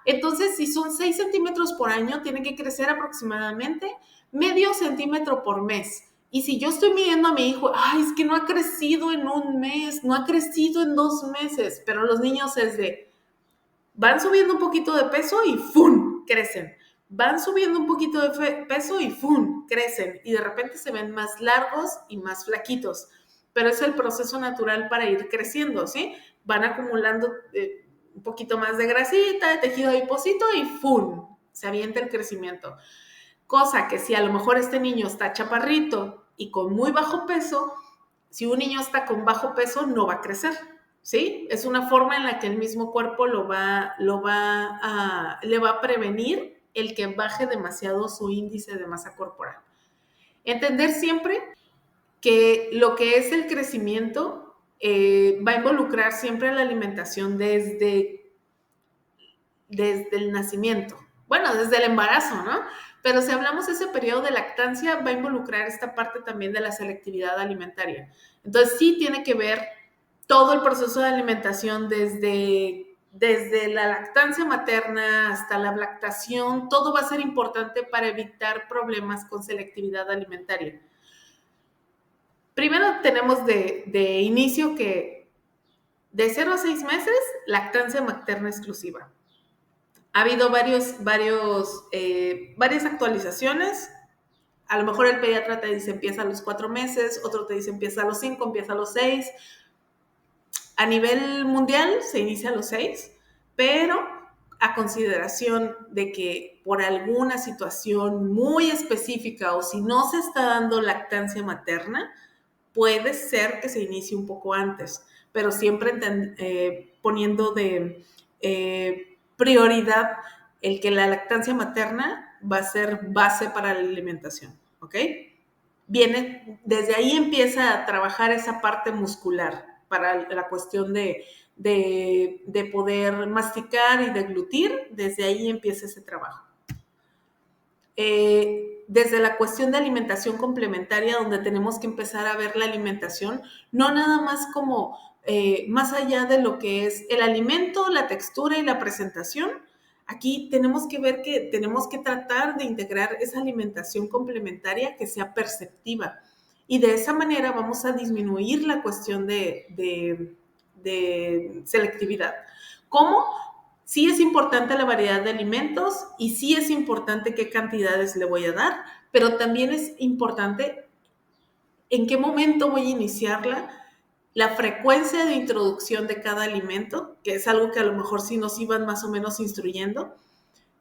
entonces si son 6 centímetros por año, tiene que crecer aproximadamente medio centímetro por mes. Y si yo estoy midiendo a mi hijo, es que no ha crecido en un mes, no ha crecido en 2 meses, pero los niños van subiendo un poquito de peso y ¡fum! Crecen. Van subiendo un poquito de peso y ¡fum! Crecen. Y de repente se ven más largos y más flaquitos. Pero es el proceso natural para ir creciendo, ¿sí? Van acumulando un poquito más de grasita, de tejido adiposito y ¡fum! Se avienta el crecimiento. Cosa que si a lo mejor este niño está chaparrito y con muy bajo peso, si un niño está con bajo peso no va a crecer, ¿sí? Es una forma en la que el mismo cuerpo le va a prevenir el que baje demasiado su índice de masa corporal. Entender siempre que lo que es el crecimiento va a involucrar siempre la alimentación desde el nacimiento. Bueno, desde el embarazo, ¿no? Pero si hablamos de ese periodo de lactancia, va a involucrar esta parte también de la selectividad alimentaria. Entonces, sí tiene que ver todo el proceso de alimentación desde la lactancia materna hasta la lactación, todo va a ser importante para evitar problemas con selectividad alimentaria. Primero tenemos de inicio que de 0 a 6 meses, lactancia materna exclusiva. Ha habido varias actualizaciones. A lo mejor el pediatra te dice empieza a los 4 meses, otro te dice empieza a los 5, empieza a los 6. A nivel mundial se inicia a los 6, pero a consideración de que por alguna situación muy específica o si no se está dando lactancia materna, puede ser que se inicie un poco antes, pero siempre poniendo de prioridad el que la lactancia materna va a ser base para la alimentación, ¿ok? Desde ahí empieza a trabajar esa parte muscular para la cuestión de poder masticar y deglutir, desde ahí empieza ese trabajo. Desde la cuestión de alimentación complementaria, donde tenemos que empezar a ver la alimentación, no nada más como más allá de lo que es el alimento, la textura y la presentación. Aquí tenemos que ver que tenemos que tratar de integrar esa alimentación complementaria que sea perceptiva. Y de esa manera vamos a disminuir la cuestión de selectividad. ¿Cómo? Sí es importante la variedad de alimentos y sí es importante qué cantidades le voy a dar, pero también es importante en qué momento voy a iniciarla, la frecuencia de introducción de cada alimento, que es algo que a lo mejor sí nos iban más o menos instruyendo,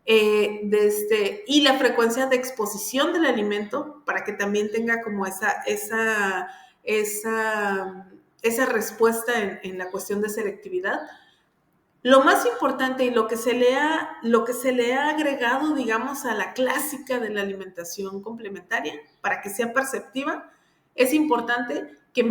y la frecuencia de exposición del alimento para que también tenga como esa respuesta en la cuestión de selectividad. Lo más importante y lo que se le ha agregado, digamos, a la clásica de la alimentación complementaria para que sea perceptiva, es importante que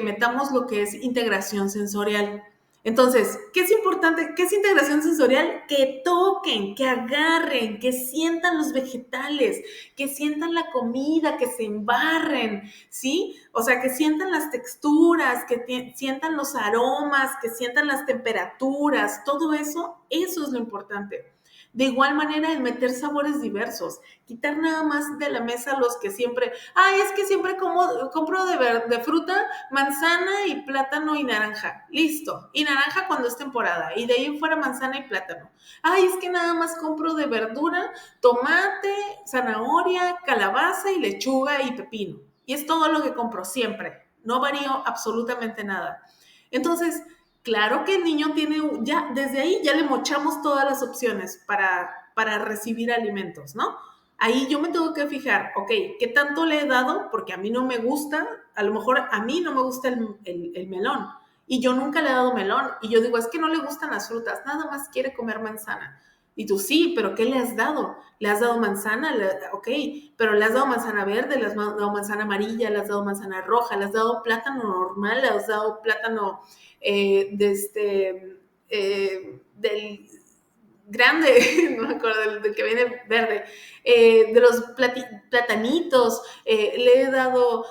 metamos lo que es integración sensorial. Entonces, ¿qué es importante? ¿Qué es integración sensorial? Que toquen, que agarren, que sientan los vegetales, que sientan la comida, que se embarren, ¿sí? O sea, que sientan las texturas, que sientan los aromas, que sientan las temperaturas, todo eso es lo importante. De igual manera, el meter sabores diversos, quitar nada más de la mesa los que siempre, es que siempre compro de fruta manzana y plátano y naranja, listo, y naranja cuando es temporada, y de ahí en fuera manzana y plátano. Es que nada más compro de verdura, tomate, zanahoria, calabaza y lechuga y pepino, y es todo lo que compro siempre, no varío absolutamente nada. Entonces, claro que el niño ya desde ahí ya le mochamos todas las opciones para recibir alimentos, ¿no? Ahí yo me tengo que fijar, ok, ¿qué tanto le he dado? Porque a mí no me gusta, a lo mejor a mí no me gusta el melón y yo nunca le he dado melón y yo digo, es que no le gustan las frutas, nada más quiere comer manzana. Y tú, sí, pero ¿qué le has dado? ¿Le has dado manzana? Ok, pero le has dado manzana verde, le has dado manzana amarilla, le has dado manzana roja, le has dado plátano normal, le has dado plátano del grande, no me acuerdo, del que viene verde, de los platanitos, le he dado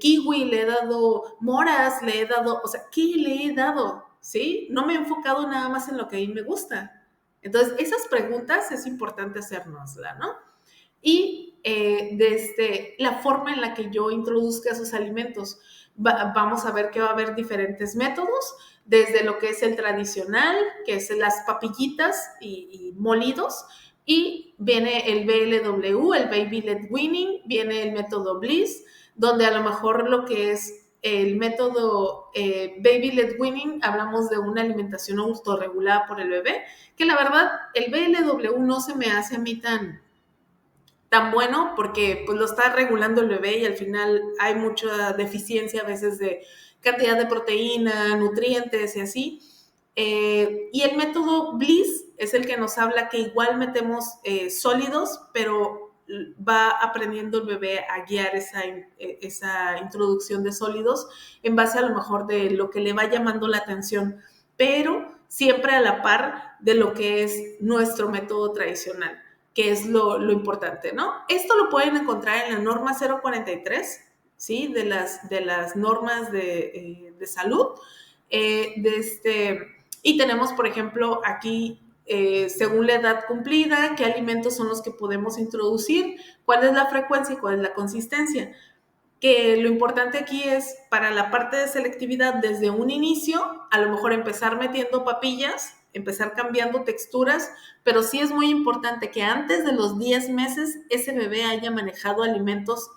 kiwi, le he dado moras, le he dado, o sea, ¿qué le he dado? ¿Sí? No me he enfocado nada más en lo que a mí me gusta. Entonces, esas preguntas es importante hacérnoslas, ¿no? Y la forma en la que yo introduzca esos alimentos. Vamos a ver que va a haber diferentes métodos, desde lo que es el tradicional, que es las papillitas y molidos, y viene el BLW, el Baby Led Weaning, viene el método Bliss, donde a lo mejor lo que es el método Baby Led Weaning, hablamos de una alimentación autorregulada por el bebé, que la verdad el BLW no se me hace a mí tan bueno porque pues lo está regulando el bebé y al final hay mucha deficiencia a veces de cantidad de proteína, nutrientes y así. Y el método Bliss es el que nos habla que igual metemos sólidos, pero va aprendiendo el bebé a guiar esa introducción de sólidos en base a lo mejor de lo que le va llamando la atención, pero siempre a la par de lo que es nuestro método tradicional, que es lo importante, ¿no? Esto lo pueden encontrar en la norma 043, ¿sí? De las normas de salud. Y tenemos, por ejemplo, aquí, según la edad cumplida, qué alimentos son los que podemos introducir, cuál es la frecuencia y cuál es la consistencia. Que lo importante aquí es, para la parte de selectividad, desde un inicio, a lo mejor empezar metiendo papillas, empezar cambiando texturas, pero sí es muy importante que antes de los 10 meses ese bebé haya manejado alimentos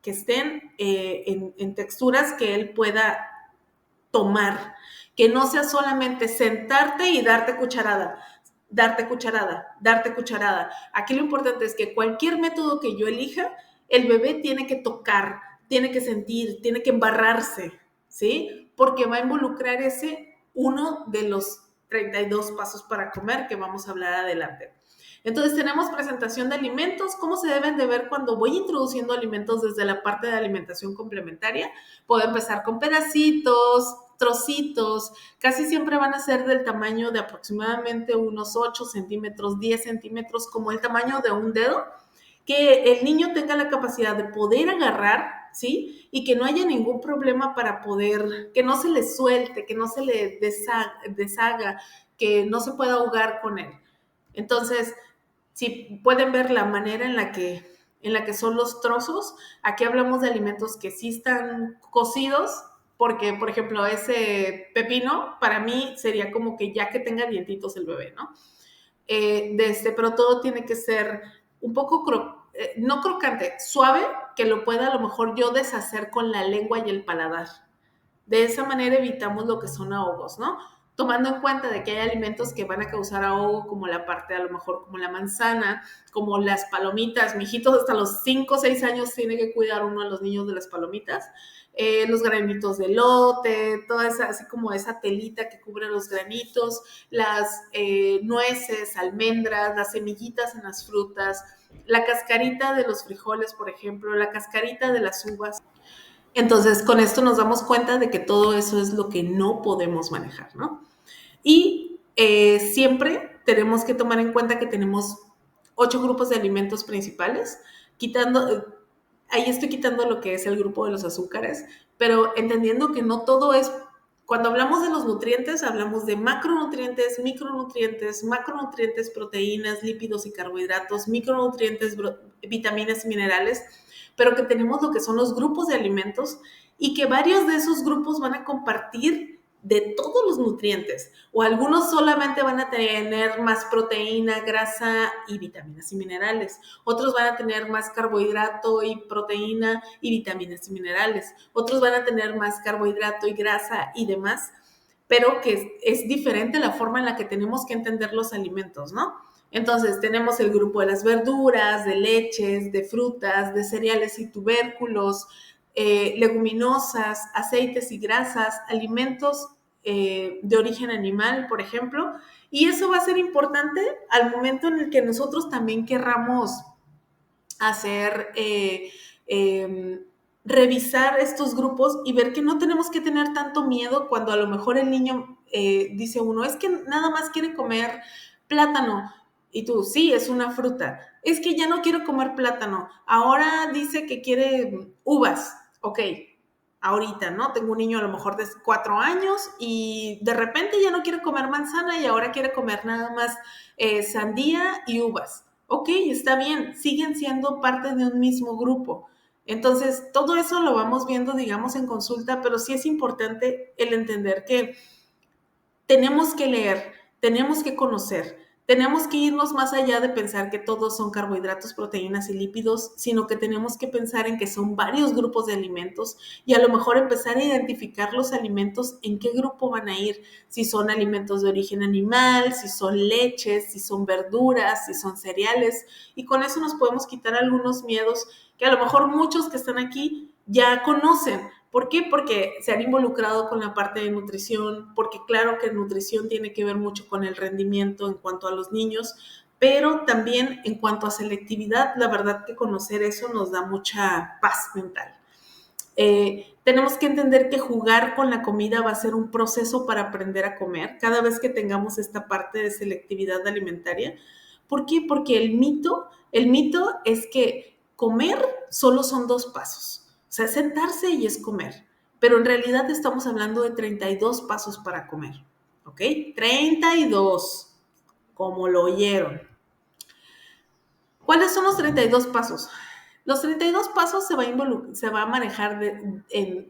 que estén en texturas que él pueda tomar, que no sea solamente sentarte y darte cucharada, darte cucharada, darte cucharada. Aquí lo importante es que cualquier método que yo elija, el bebé tiene que tocar, tiene que sentir, tiene que embarrarse, ¿sí? Porque va a involucrar ese uno de los 32 pasos para comer que vamos a hablar adelante. Entonces tenemos presentación de alimentos, cómo se deben de ver cuando voy introduciendo alimentos desde la parte de alimentación complementaria. Puedo empezar con pedacitos, trocitos, casi siempre van a ser del tamaño de aproximadamente unos 8 centímetros, 10 centímetros, como el tamaño de un dedo, que el niño tenga la capacidad de poder agarrar, ¿sí? Y que no haya ningún problema para poder, que no se le suelte, que no se le deshaga, que no se pueda ahogar con él. Entonces, si pueden ver la manera en la que son los trozos, aquí hablamos de alimentos que sí están cocidos, porque, por ejemplo, ese pepino para mí sería como que ya que tenga dientitos el bebé, ¿no? Pero todo tiene que ser un poco, no crocante, suave, que lo pueda a lo mejor yo deshacer con la lengua y el paladar. De esa manera evitamos lo que son ahogos, ¿no? Tomando en cuenta de que hay alimentos que van a causar ahogo, como la parte, a lo mejor, como la manzana, como las palomitas. Mijitos hasta los 5 o 6 años tiene que cuidar uno a los niños de las palomitas. Los granitos de elote, toda esa, así como esa telita que cubre los granitos, las nueces, almendras, las semillitas en las frutas, la cascarita de los frijoles, por ejemplo, la cascarita de las uvas. Entonces, con esto nos damos cuenta de que todo eso es lo que no podemos manejar, ¿no? Y siempre tenemos que tomar en cuenta que tenemos 8 grupos de alimentos principales, ahí estoy quitando lo que es el grupo de los azúcares, pero entendiendo que no todo es, cuando hablamos de los nutrientes, hablamos de macronutrientes, micronutrientes, macronutrientes, proteínas, lípidos y carbohidratos, micronutrientes, vitaminas y minerales, pero que tenemos lo que son los grupos de alimentos y que varios de esos grupos van a compartir de todos los nutrientes, o algunos solamente van a tener más proteína, grasa y vitaminas y minerales, otros van a tener más carbohidrato y proteína y vitaminas y minerales, otros van a tener más carbohidrato y grasa y demás, pero que es diferente la forma en la que tenemos que entender los alimentos, ¿no? Entonces tenemos el grupo de las verduras, de leches, de frutas, de cereales y tubérculos, leguminosas, aceites y grasas, alimentos de origen animal, por ejemplo, y eso va a ser importante al momento en el que nosotros también querramos hacer, revisar estos grupos y ver que no tenemos que tener tanto miedo cuando a lo mejor el niño dice uno, es que nada más quiere comer plátano. Y tú, sí, es una fruta. Es que ya no quiero comer plátano. Ahora dice que quiere uvas. Ok, ahorita, ¿no? Tengo un niño a lo mejor de 4 años y de repente ya no quiere comer manzana y ahora quiere comer nada más sandía y uvas. Ok, está bien, siguen siendo parte de un mismo grupo. Entonces, todo eso lo vamos viendo, digamos, en consulta, pero sí es importante el entender que tenemos que leer, tenemos que conocer, tenemos que irnos más allá de pensar que todos son carbohidratos, proteínas y lípidos, sino que tenemos que pensar en que son varios grupos de alimentos y a lo mejor empezar a identificar los alimentos en qué grupo van a ir, si son alimentos de origen animal, si son leches, si son verduras, si son cereales, y con eso nos podemos quitar algunos miedos que a lo mejor muchos que están aquí ya conocen. ¿Por qué? Porque se han involucrado con la parte de nutrición, porque claro que nutrición tiene que ver mucho con el rendimiento en cuanto a los niños, pero también en cuanto a selectividad, la verdad que conocer eso nos da mucha paz mental. Tenemos que entender que jugar con la comida va a ser un proceso para aprender a comer cada vez que tengamos esta parte de selectividad alimentaria. ¿Por qué? Porque el mito es que comer solo son 2 pasos. O sea, sentarse y es comer. Pero en realidad estamos hablando de 32 pasos para comer. ¿Ok? 32, como lo oyeron. ¿Cuáles son los 32 pasos? Los 32 pasos se va a manejar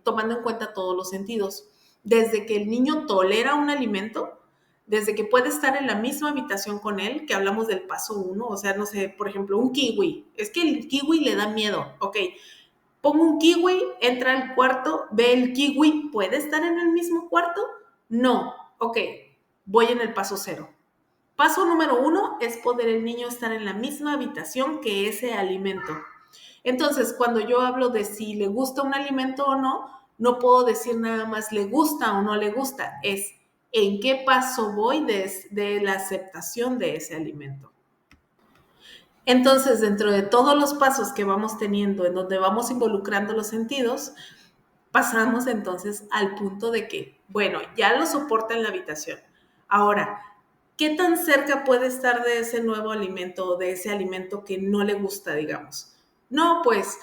tomando en cuenta todos los sentidos. Desde que el niño tolera un alimento, desde que puede estar en la misma habitación con él, que hablamos del paso 1, o sea, no sé, por ejemplo, un kiwi. Es que el kiwi le da miedo. Ok, pongo un kiwi, entra al cuarto, ve el kiwi, ¿puede estar en el mismo cuarto? No. Ok, voy en el paso 0. Paso número 1 es poder el niño estar en la misma habitación que ese alimento. Entonces, cuando yo hablo de si le gusta un alimento o no, no puedo decir nada más le gusta o no le gusta, es en qué paso voy de la aceptación de ese alimento. Entonces, dentro de todos los pasos que vamos teniendo, en donde vamos involucrando los sentidos, pasamos entonces al punto de que, bueno, ya lo soporta en la habitación. Ahora, ¿qué tan cerca puede estar de ese nuevo alimento o de ese alimento que no le gusta, digamos? No, pues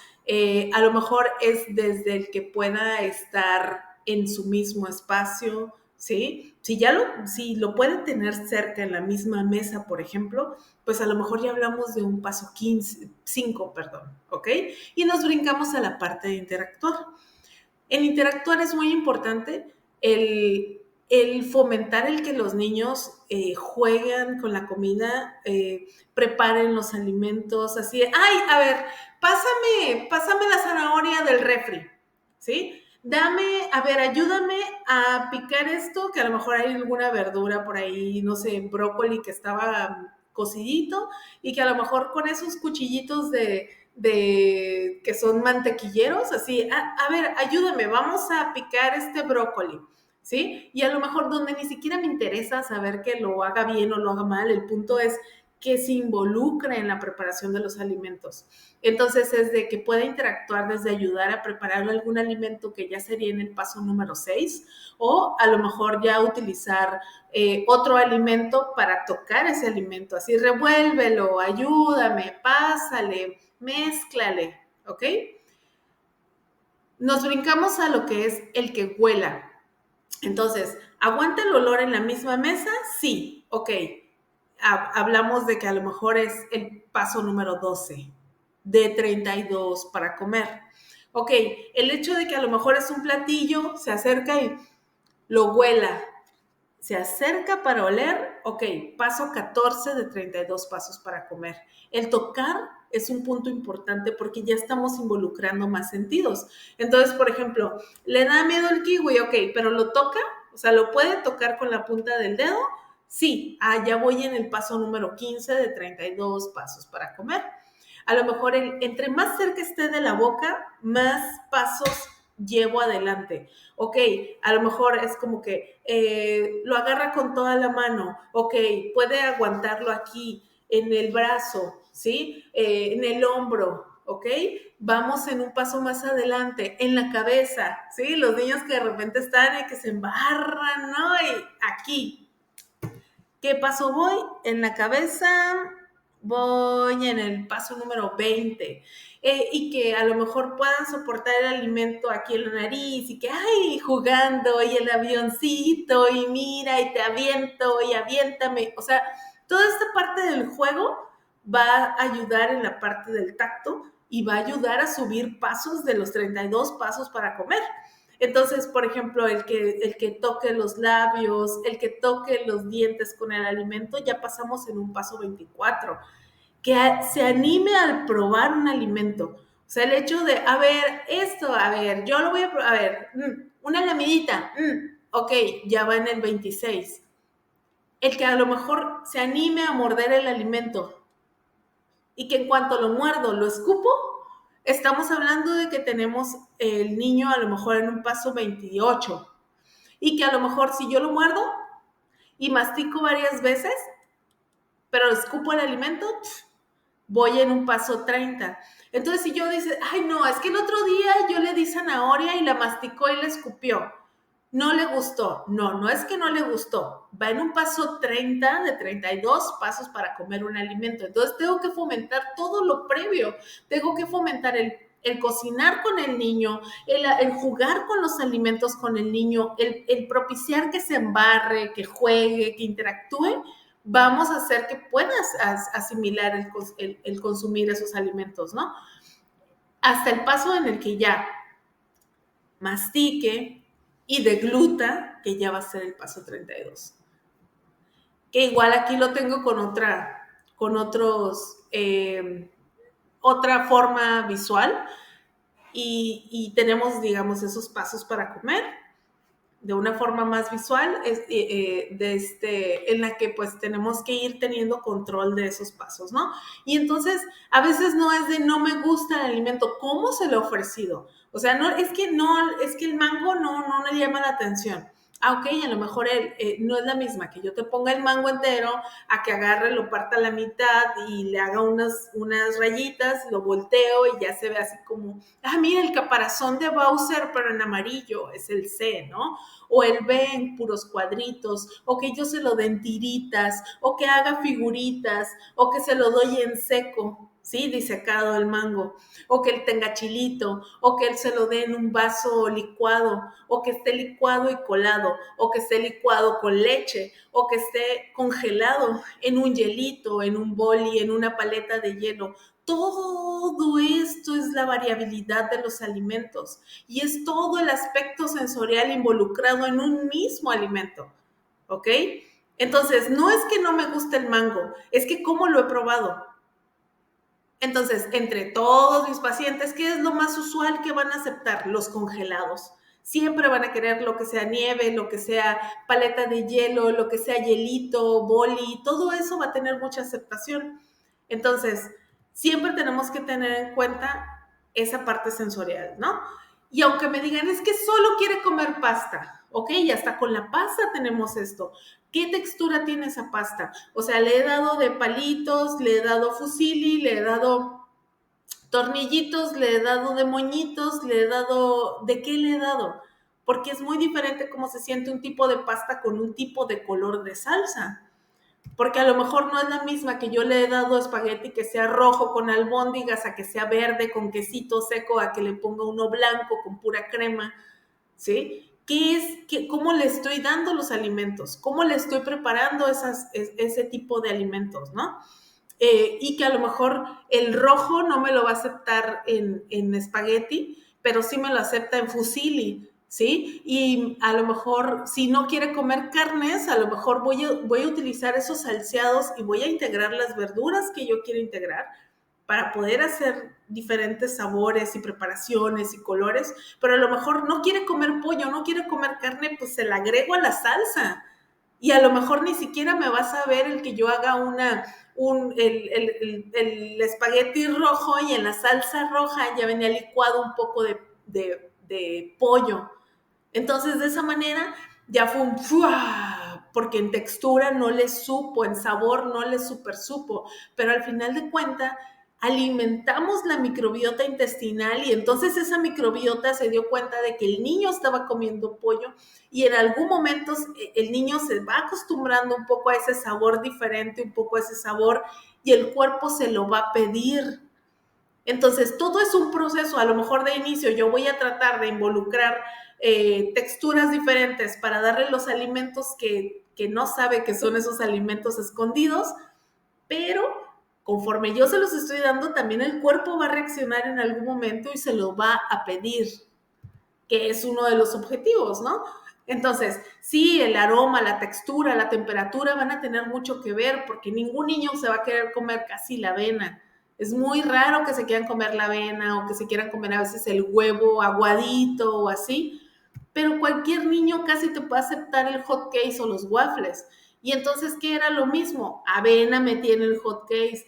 a lo mejor es desde el que pueda estar en su mismo espacio, ¿sí? Si lo puede tener cerca en la misma mesa, por ejemplo, pues a lo mejor ya hablamos de un paso 15, 5, perdón, ¿ok? Y nos brincamos a la parte de interactuar. En interactuar es muy importante el fomentar el que los niños jueguen con la comida, preparen los alimentos, así de, ay, a ver, pásame la zanahoria del refri, ¿sí? Dame, a ver, ayúdame a picar esto, que a lo mejor hay alguna verdura por ahí, no sé, brócoli que estaba cocidito y que a lo mejor con esos cuchillitos de que son mantequilleros, así, a ver, ayúdame, vamos a picar este brócoli, ¿sí? Y a lo mejor donde ni siquiera me interesa saber que lo haga bien o lo haga mal, el punto es que se involucre en la preparación de los alimentos. Entonces es de que pueda interactuar desde ayudar a preparar algún alimento que ya sería en el paso número 6 o a lo mejor ya utilizar otro alimento para tocar ese alimento, así revuélvelo, ayúdame, pásale, mézclale, ¿ok? Nos brincamos a lo que es el que huela. Entonces, ¿aguanta el olor en la misma mesa? Sí, ok. Hablamos de que a lo mejor es el paso número 12 de 32 para comer. Ok, el hecho de que a lo mejor es un platillo, se acerca y lo huela, se acerca para oler, ok, paso 14 de 32 pasos para comer. El tocar es un punto importante porque ya estamos involucrando más sentidos. Entonces, por ejemplo, le da miedo el kiwi, ok, pero lo toca, o sea, lo puede tocar con la punta del dedo. Sí, ya voy en el paso número 15 de 32 pasos para comer. A lo mejor entre más cerca esté de la boca, más pasos llevo adelante. Ok, a lo mejor es como que lo agarra con toda la mano, ok, puede aguantarlo aquí, en el brazo, ¿sí? En el hombro, ¿ok? Vamos en un paso más adelante, en la cabeza, ¿sí? Los niños que de repente están y que se embarran, ¿no? Y aquí, ¿qué paso voy? En la cabeza, voy en el paso número 20. Y que a lo mejor puedan soportar el alimento aquí en la nariz y que, ay, jugando y el avioncito y mira y te aviento y aviéntame. O sea, toda esta parte del juego va a ayudar en la parte del tacto y va a ayudar a subir pasos de los 32 pasos para comer. Entonces, por ejemplo, el que toque los labios, el que toque los dientes con el alimento, ya pasamos en un paso 24. Que se anime al probar un alimento. O sea, el hecho de, a ver, esto, a ver, yo lo voy a probar, a ver, una lamidita, ok, ya va en el 26. El que a lo mejor se anime a morder el alimento y que en cuanto lo muerdo, lo escupo, estamos hablando de que tenemos el niño a lo mejor en un paso 28 y que a lo mejor si yo lo muerdo y mastico varias veces, pero escupo el alimento, voy en un paso 30. Entonces, si yo dices, ay, no, es que el otro día yo le di zanahoria y la masticó y la escupió, no le gustó. No, no es que no le gustó. Va en un paso 30 de 32 pasos para comer un alimento. Entonces, tengo que fomentar todo lo previo. Tengo que fomentar el cocinar con el niño, el jugar con los alimentos con el niño, el propiciar que se embarre, que juegue, que interactúe. Vamos a hacer que puedas asimilar el consumir esos alimentos, ¿no? Hasta el paso en el que ya mastique y degluta, que ya va a ser el paso 32. Que igual aquí lo tengo con otra forma visual y tenemos, digamos, esos pasos para comer de una forma más visual, en la que pues tenemos que ir teniendo control de esos pasos, ¿no? Y entonces a veces no es de no me gusta el alimento, ¿cómo se lo he ofrecido? O sea, no es que el mango no le llama la atención. Ok, a lo mejor no es la misma que yo te ponga el mango entero a que agarre, lo parta a la mitad y le haga unas rayitas, lo volteo y ya se ve así como, mira el caparazón de Bowser, pero en amarillo, es el C, ¿no? O el B en puros cuadritos, o que yo se lo dé en tiritas, o que haga figuritas, o que se lo doy en seco, ¿sí? Disecado el mango, o que él tenga chilito, o que él se lo dé en un vaso licuado, o que esté licuado y colado, o que esté licuado con leche, o que esté congelado en un hielito, en un boli, en una paleta de hielo. Todo esto es la variabilidad de los alimentos y es todo el aspecto sensorial involucrado en un mismo alimento, ¿ok? Entonces, no es que no me guste el mango, es que cómo lo he probado. Entonces, entre todos mis pacientes, ¿qué es lo más usual que van a aceptar? Los congelados. Siempre van a querer lo que sea nieve, lo que sea paleta de hielo, lo que sea hielito, boli, todo eso va a tener mucha aceptación. Entonces, siempre tenemos que tener en cuenta esa parte sensorial, ¿no? Y aunque me digan, es que solo quiere comer pasta, ok, y hasta con la pasta tenemos esto. ¿Qué textura tiene esa pasta? O sea, le he dado de palitos, le he dado fusilli, le he dado tornillitos, le he dado de moñitos, le he dado... ¿De qué le he dado? Porque es muy diferente cómo se siente un tipo de pasta con un tipo de color de salsa. Porque a lo mejor no es la misma que yo le he dado espagueti que sea rojo con albóndigas, a que sea verde con quesito seco, a que le ponga uno blanco con pura crema, ¿sí? ¿Cómo le estoy dando los alimentos? ¿Cómo le estoy preparando ese tipo de alimentos, no? Y que a lo mejor el rojo no me lo va a aceptar en espagueti, pero sí me lo acepta en fusilli, ¿sí? Y a lo mejor si no quiere comer carnes, a lo mejor voy a utilizar esos salseados y voy a integrar las verduras que yo quiero integrar para poder hacer diferentes sabores y preparaciones y colores, pero a lo mejor no quiere comer pollo, no quiere comer carne, pues se la agrego a la salsa. Y a lo mejor ni siquiera me vas a ver el que yo haga el espagueti rojo y en la salsa roja ya venía licuado un poco de pollo. Entonces, de esa manera ya fue un ¡fua! Porque en textura no le supo, en sabor no le super supo, pero al final de cuentas alimentamos la microbiota intestinal y entonces esa microbiota se dio cuenta de que el niño estaba comiendo pollo y en algún momento el niño se va acostumbrando un poco a ese sabor diferente, un poco a ese sabor y el cuerpo se lo va a pedir. Entonces, todo es un proceso. A lo mejor de inicio yo voy a tratar de involucrar texturas diferentes para darle los alimentos que no sabe que son esos alimentos escondidos, pero conforme yo se los estoy dando, también el cuerpo va a reaccionar en algún momento y se lo va a pedir, que es uno de los objetivos, ¿no? Entonces, sí, el aroma, la textura, la temperatura van a tener mucho que ver porque ningún niño se va a querer comer casi la avena. Es muy raro que se quieran comer la avena o que se quieran comer a veces el huevo aguadito o así, pero cualquier niño casi te puede aceptar el hot cake o los waffles. Y entonces, ¿qué era lo mismo? Avena metía en el hot cake,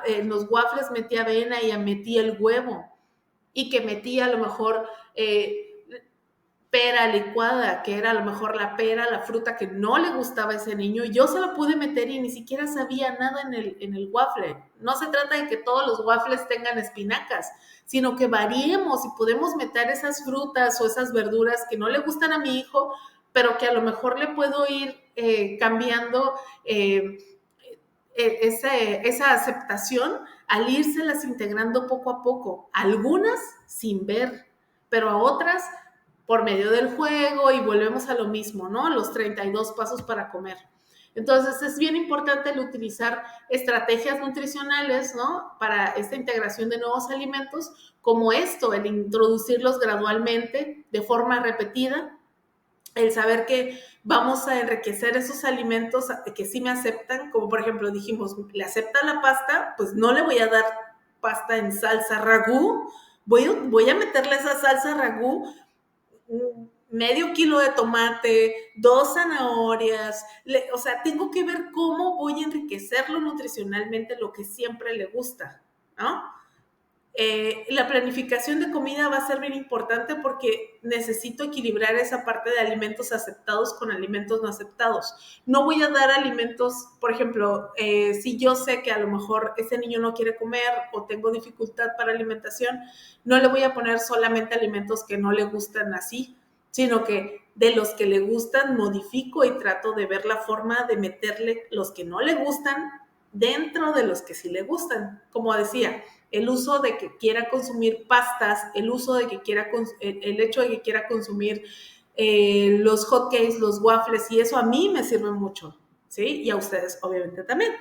en los waffles metía avena y metía el huevo y que metía a lo mejor pera licuada, que era a lo mejor la pera, la fruta que no le gustaba a ese niño, y yo se la pude meter y ni siquiera sabía nada en el waffle. No se trata de que todos los waffles tengan espinacas, sino que variemos y podemos meter esas frutas o esas verduras que no le gustan a mi hijo, pero que a lo mejor le puedo ir cambiando esa aceptación al írselas integrando poco a poco, algunas sin ver, pero a otras por medio del juego y volvemos a lo mismo, ¿no? Los 32 pasos para comer. Entonces es bien importante el utilizar estrategias nutricionales, ¿no? Para esta integración de nuevos alimentos, como esto, el introducirlos gradualmente, de forma repetida, el saber que vamos a enriquecer esos alimentos que sí me aceptan, como por ejemplo dijimos, le acepta la pasta, pues no le voy a dar pasta en salsa ragú, voy a meterle esa salsa ragú medio kilo de tomate, 2 zanahorias, o sea, tengo que ver cómo voy a enriquecerlo nutricionalmente, lo que siempre le gusta, ¿no? La planificación de comida va a ser bien importante porque necesito equilibrar esa parte de alimentos aceptados con alimentos no aceptados. No voy a dar alimentos, por ejemplo, si yo sé que a lo mejor ese niño no quiere comer o tengo dificultad para alimentación, no le voy a poner solamente alimentos que no le gustan así, sino que de los que le gustan modifico y trato de ver la forma de meterle los que no le gustan dentro de los que sí le gustan. Como decía, el uso de que quiera consumir pastas, el uso de que quiera, el hecho de que quiera consumir los hotcakes, los waffles, y eso a mí me sirve mucho, ¿sí? Y a ustedes obviamente también.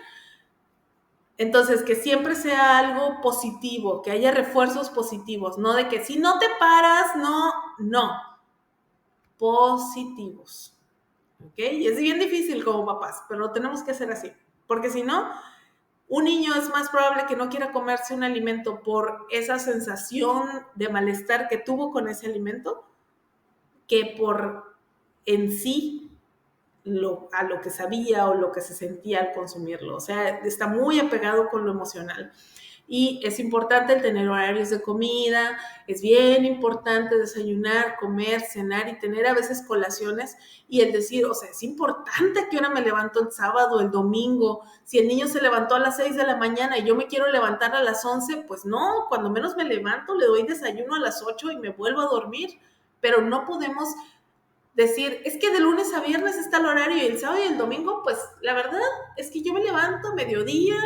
Entonces, que siempre sea algo positivo, que haya refuerzos positivos, no de que si no te paras, no, positivos, ¿ok? Y es bien difícil como papás, pero lo tenemos que hacer así, porque si no, un niño es más probable que no quiera comerse un alimento por esa sensación de malestar que tuvo con ese alimento que por en sí a lo que sabía o lo que se sentía al consumirlo. O sea, está muy apegado con lo emocional. Y es importante el tener horarios de comida, es bien importante desayunar, comer, cenar y tener a veces colaciones y el decir, o sea, es importante a qué hora me levanto el sábado, el domingo. Si el niño se levantó a las 6 de la mañana y yo me quiero levantar a las 11, pues no, cuando menos me levanto le doy desayuno a las 8 y me vuelvo a dormir, pero no podemos decir, es que de lunes a viernes está el horario y el sábado y el domingo, pues la verdad es que yo me levanto a mediodía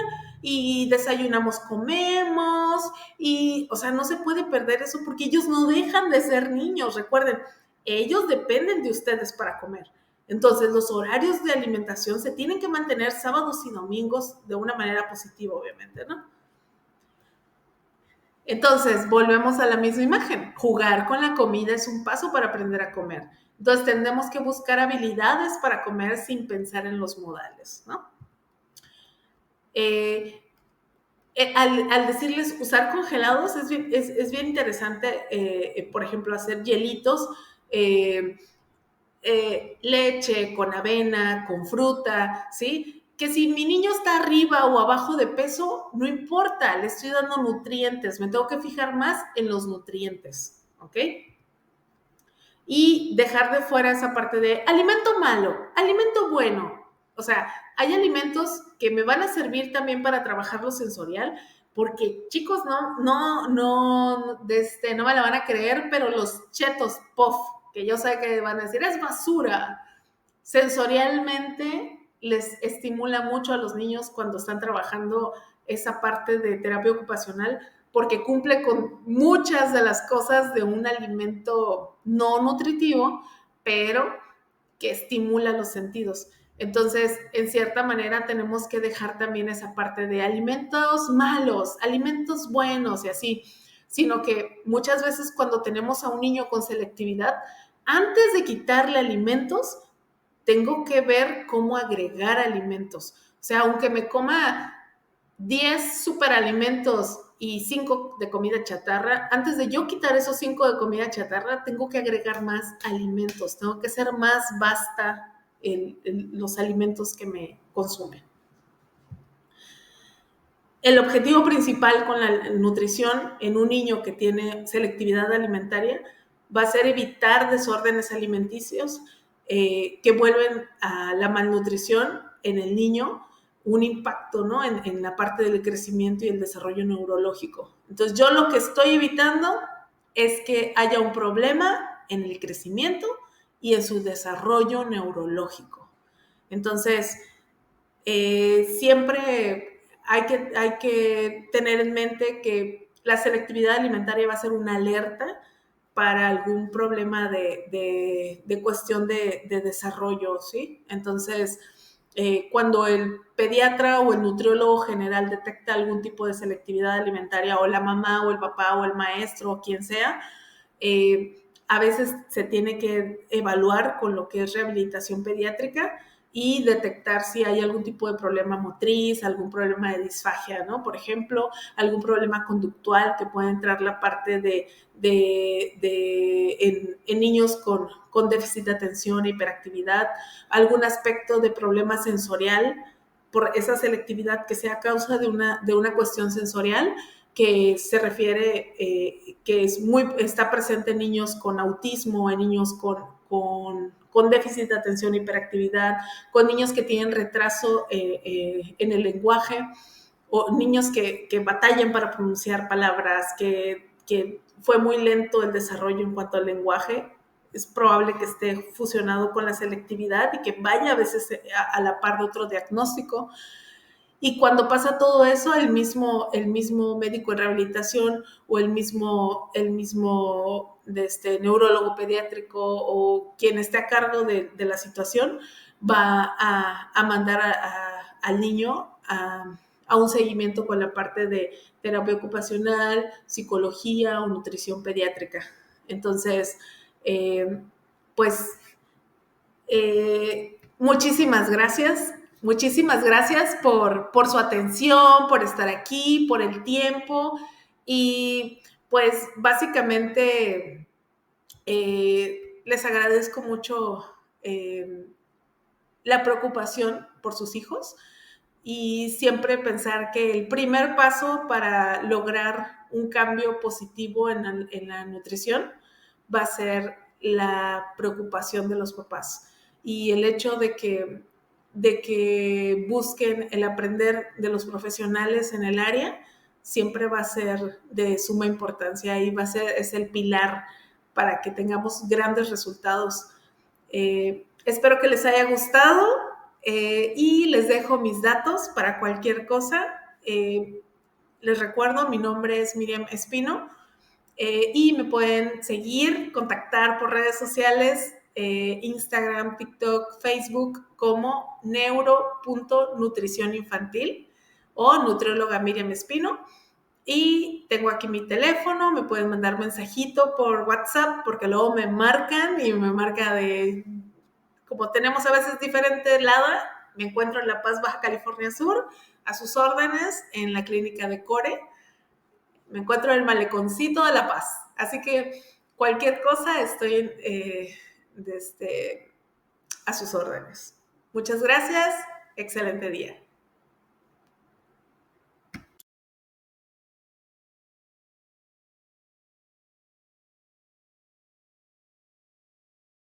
y desayunamos, comemos y, o sea, no se puede perder eso porque ellos no dejan de ser niños, recuerden, ellos dependen de ustedes para comer. Entonces, los horarios de alimentación se tienen que mantener sábados y domingos de una manera positiva, obviamente, ¿no? Entonces, volvemos a la misma imagen. Jugar con la comida es un paso para aprender a comer. Entonces, tenemos que buscar habilidades para comer sin pensar en los modales, ¿no? Eh, al decirles usar congelados es bien interesante, por ejemplo, hacer hielitos, eh, leche con avena, con fruta, ¿sí? Que si mi niño está arriba o abajo de peso, no importa, le estoy dando nutrientes, me tengo que fijar más en los nutrientes, ¿ok? Y dejar de fuera esa parte de alimento malo, alimento bueno. O sea, hay alimentos que me van a servir también para trabajar lo sensorial, porque chicos, no me la van a creer, pero los chetos puff, que yo sé que van a decir, es basura, sensorialmente les estimula mucho a los niños cuando están trabajando esa parte de terapia ocupacional porque cumple con muchas de las cosas de un alimento no nutritivo, pero que estimula los sentidos. Entonces, en cierta manera, tenemos que dejar también esa parte de alimentos malos, alimentos buenos y así, sino que muchas veces cuando tenemos a un niño con selectividad, antes de quitarle alimentos, tengo que ver cómo agregar alimentos. O sea, aunque me coma 10 superalimentos y 5 de comida chatarra, antes de yo quitar esos 5 de comida chatarra, tengo que agregar más alimentos, tengo que ser más vasta los alimentos que me consumen. El objetivo principal con la nutrición en un niño que tiene selectividad alimentaria va a ser evitar desórdenes alimenticios que vuelven a la malnutrición en el niño un impacto, ¿no? en la parte del crecimiento y el desarrollo neurológico. Entonces, yo lo que estoy evitando es que haya un problema en el crecimiento y en su desarrollo neurológico. Entonces, siempre hay que tener en mente que la selectividad alimentaria va a ser una alerta para algún problema de cuestión de desarrollo, ¿sí? Entonces, cuando el pediatra o el nutriólogo general detecta algún tipo de selectividad alimentaria, o la mamá o el papá o el maestro o quien sea, a veces se tiene que evaluar con lo que es rehabilitación pediátrica y detectar si hay algún tipo de problema motriz, algún problema de disfagia, ¿no? Por ejemplo, algún problema conductual que puede entrar la parte en niños con déficit de atención e hiperactividad, algún aspecto de problema sensorial por esa selectividad que sea causa de una cuestión sensorial que se refiere, que está presente en niños con autismo, en niños con déficit de atención e hiperactividad, con niños que tienen retraso en el lenguaje, o niños que batallan para pronunciar palabras, que fue muy lento el desarrollo en cuanto al lenguaje. Es probable que esté fusionado con la selectividad y que vaya a veces a la par de otro diagnóstico. Y cuando pasa todo eso, el mismo médico en rehabilitación o el mismo neurólogo pediátrico o quien esté a cargo de la situación va a mandar al niño a un seguimiento con la parte de terapia ocupacional, psicología o nutrición pediátrica. Entonces, pues muchísimas gracias. Muchísimas gracias por su atención, por estar aquí, por el tiempo. Y pues básicamente les agradezco mucho la preocupación por sus hijos y siempre pensar que el primer paso para lograr un cambio positivo en la nutrición va a ser la preocupación de los papás y el hecho de que busquen el aprender de los profesionales en el área siempre va a ser de suma importancia y es el pilar para que tengamos grandes resultados. Espero que les haya gustado y les dejo mis datos para cualquier cosa. Les recuerdo, mi nombre es Miriam Espino y me pueden seguir, contactar por redes sociales, Instagram, TikTok, Facebook como neuro.nutricioninfantil o nutrióloga Miriam Espino. Y tengo aquí mi teléfono, me pueden mandar mensajito por WhatsApp porque luego me marcan y me marca como tenemos a veces diferente lado, me encuentro en La Paz, Baja California Sur, a sus órdenes en la clínica de Core. Me encuentro en el Maleconcito de La Paz. Así que cualquier cosa estoy a sus órdenes. Muchas gracias. Excelente día.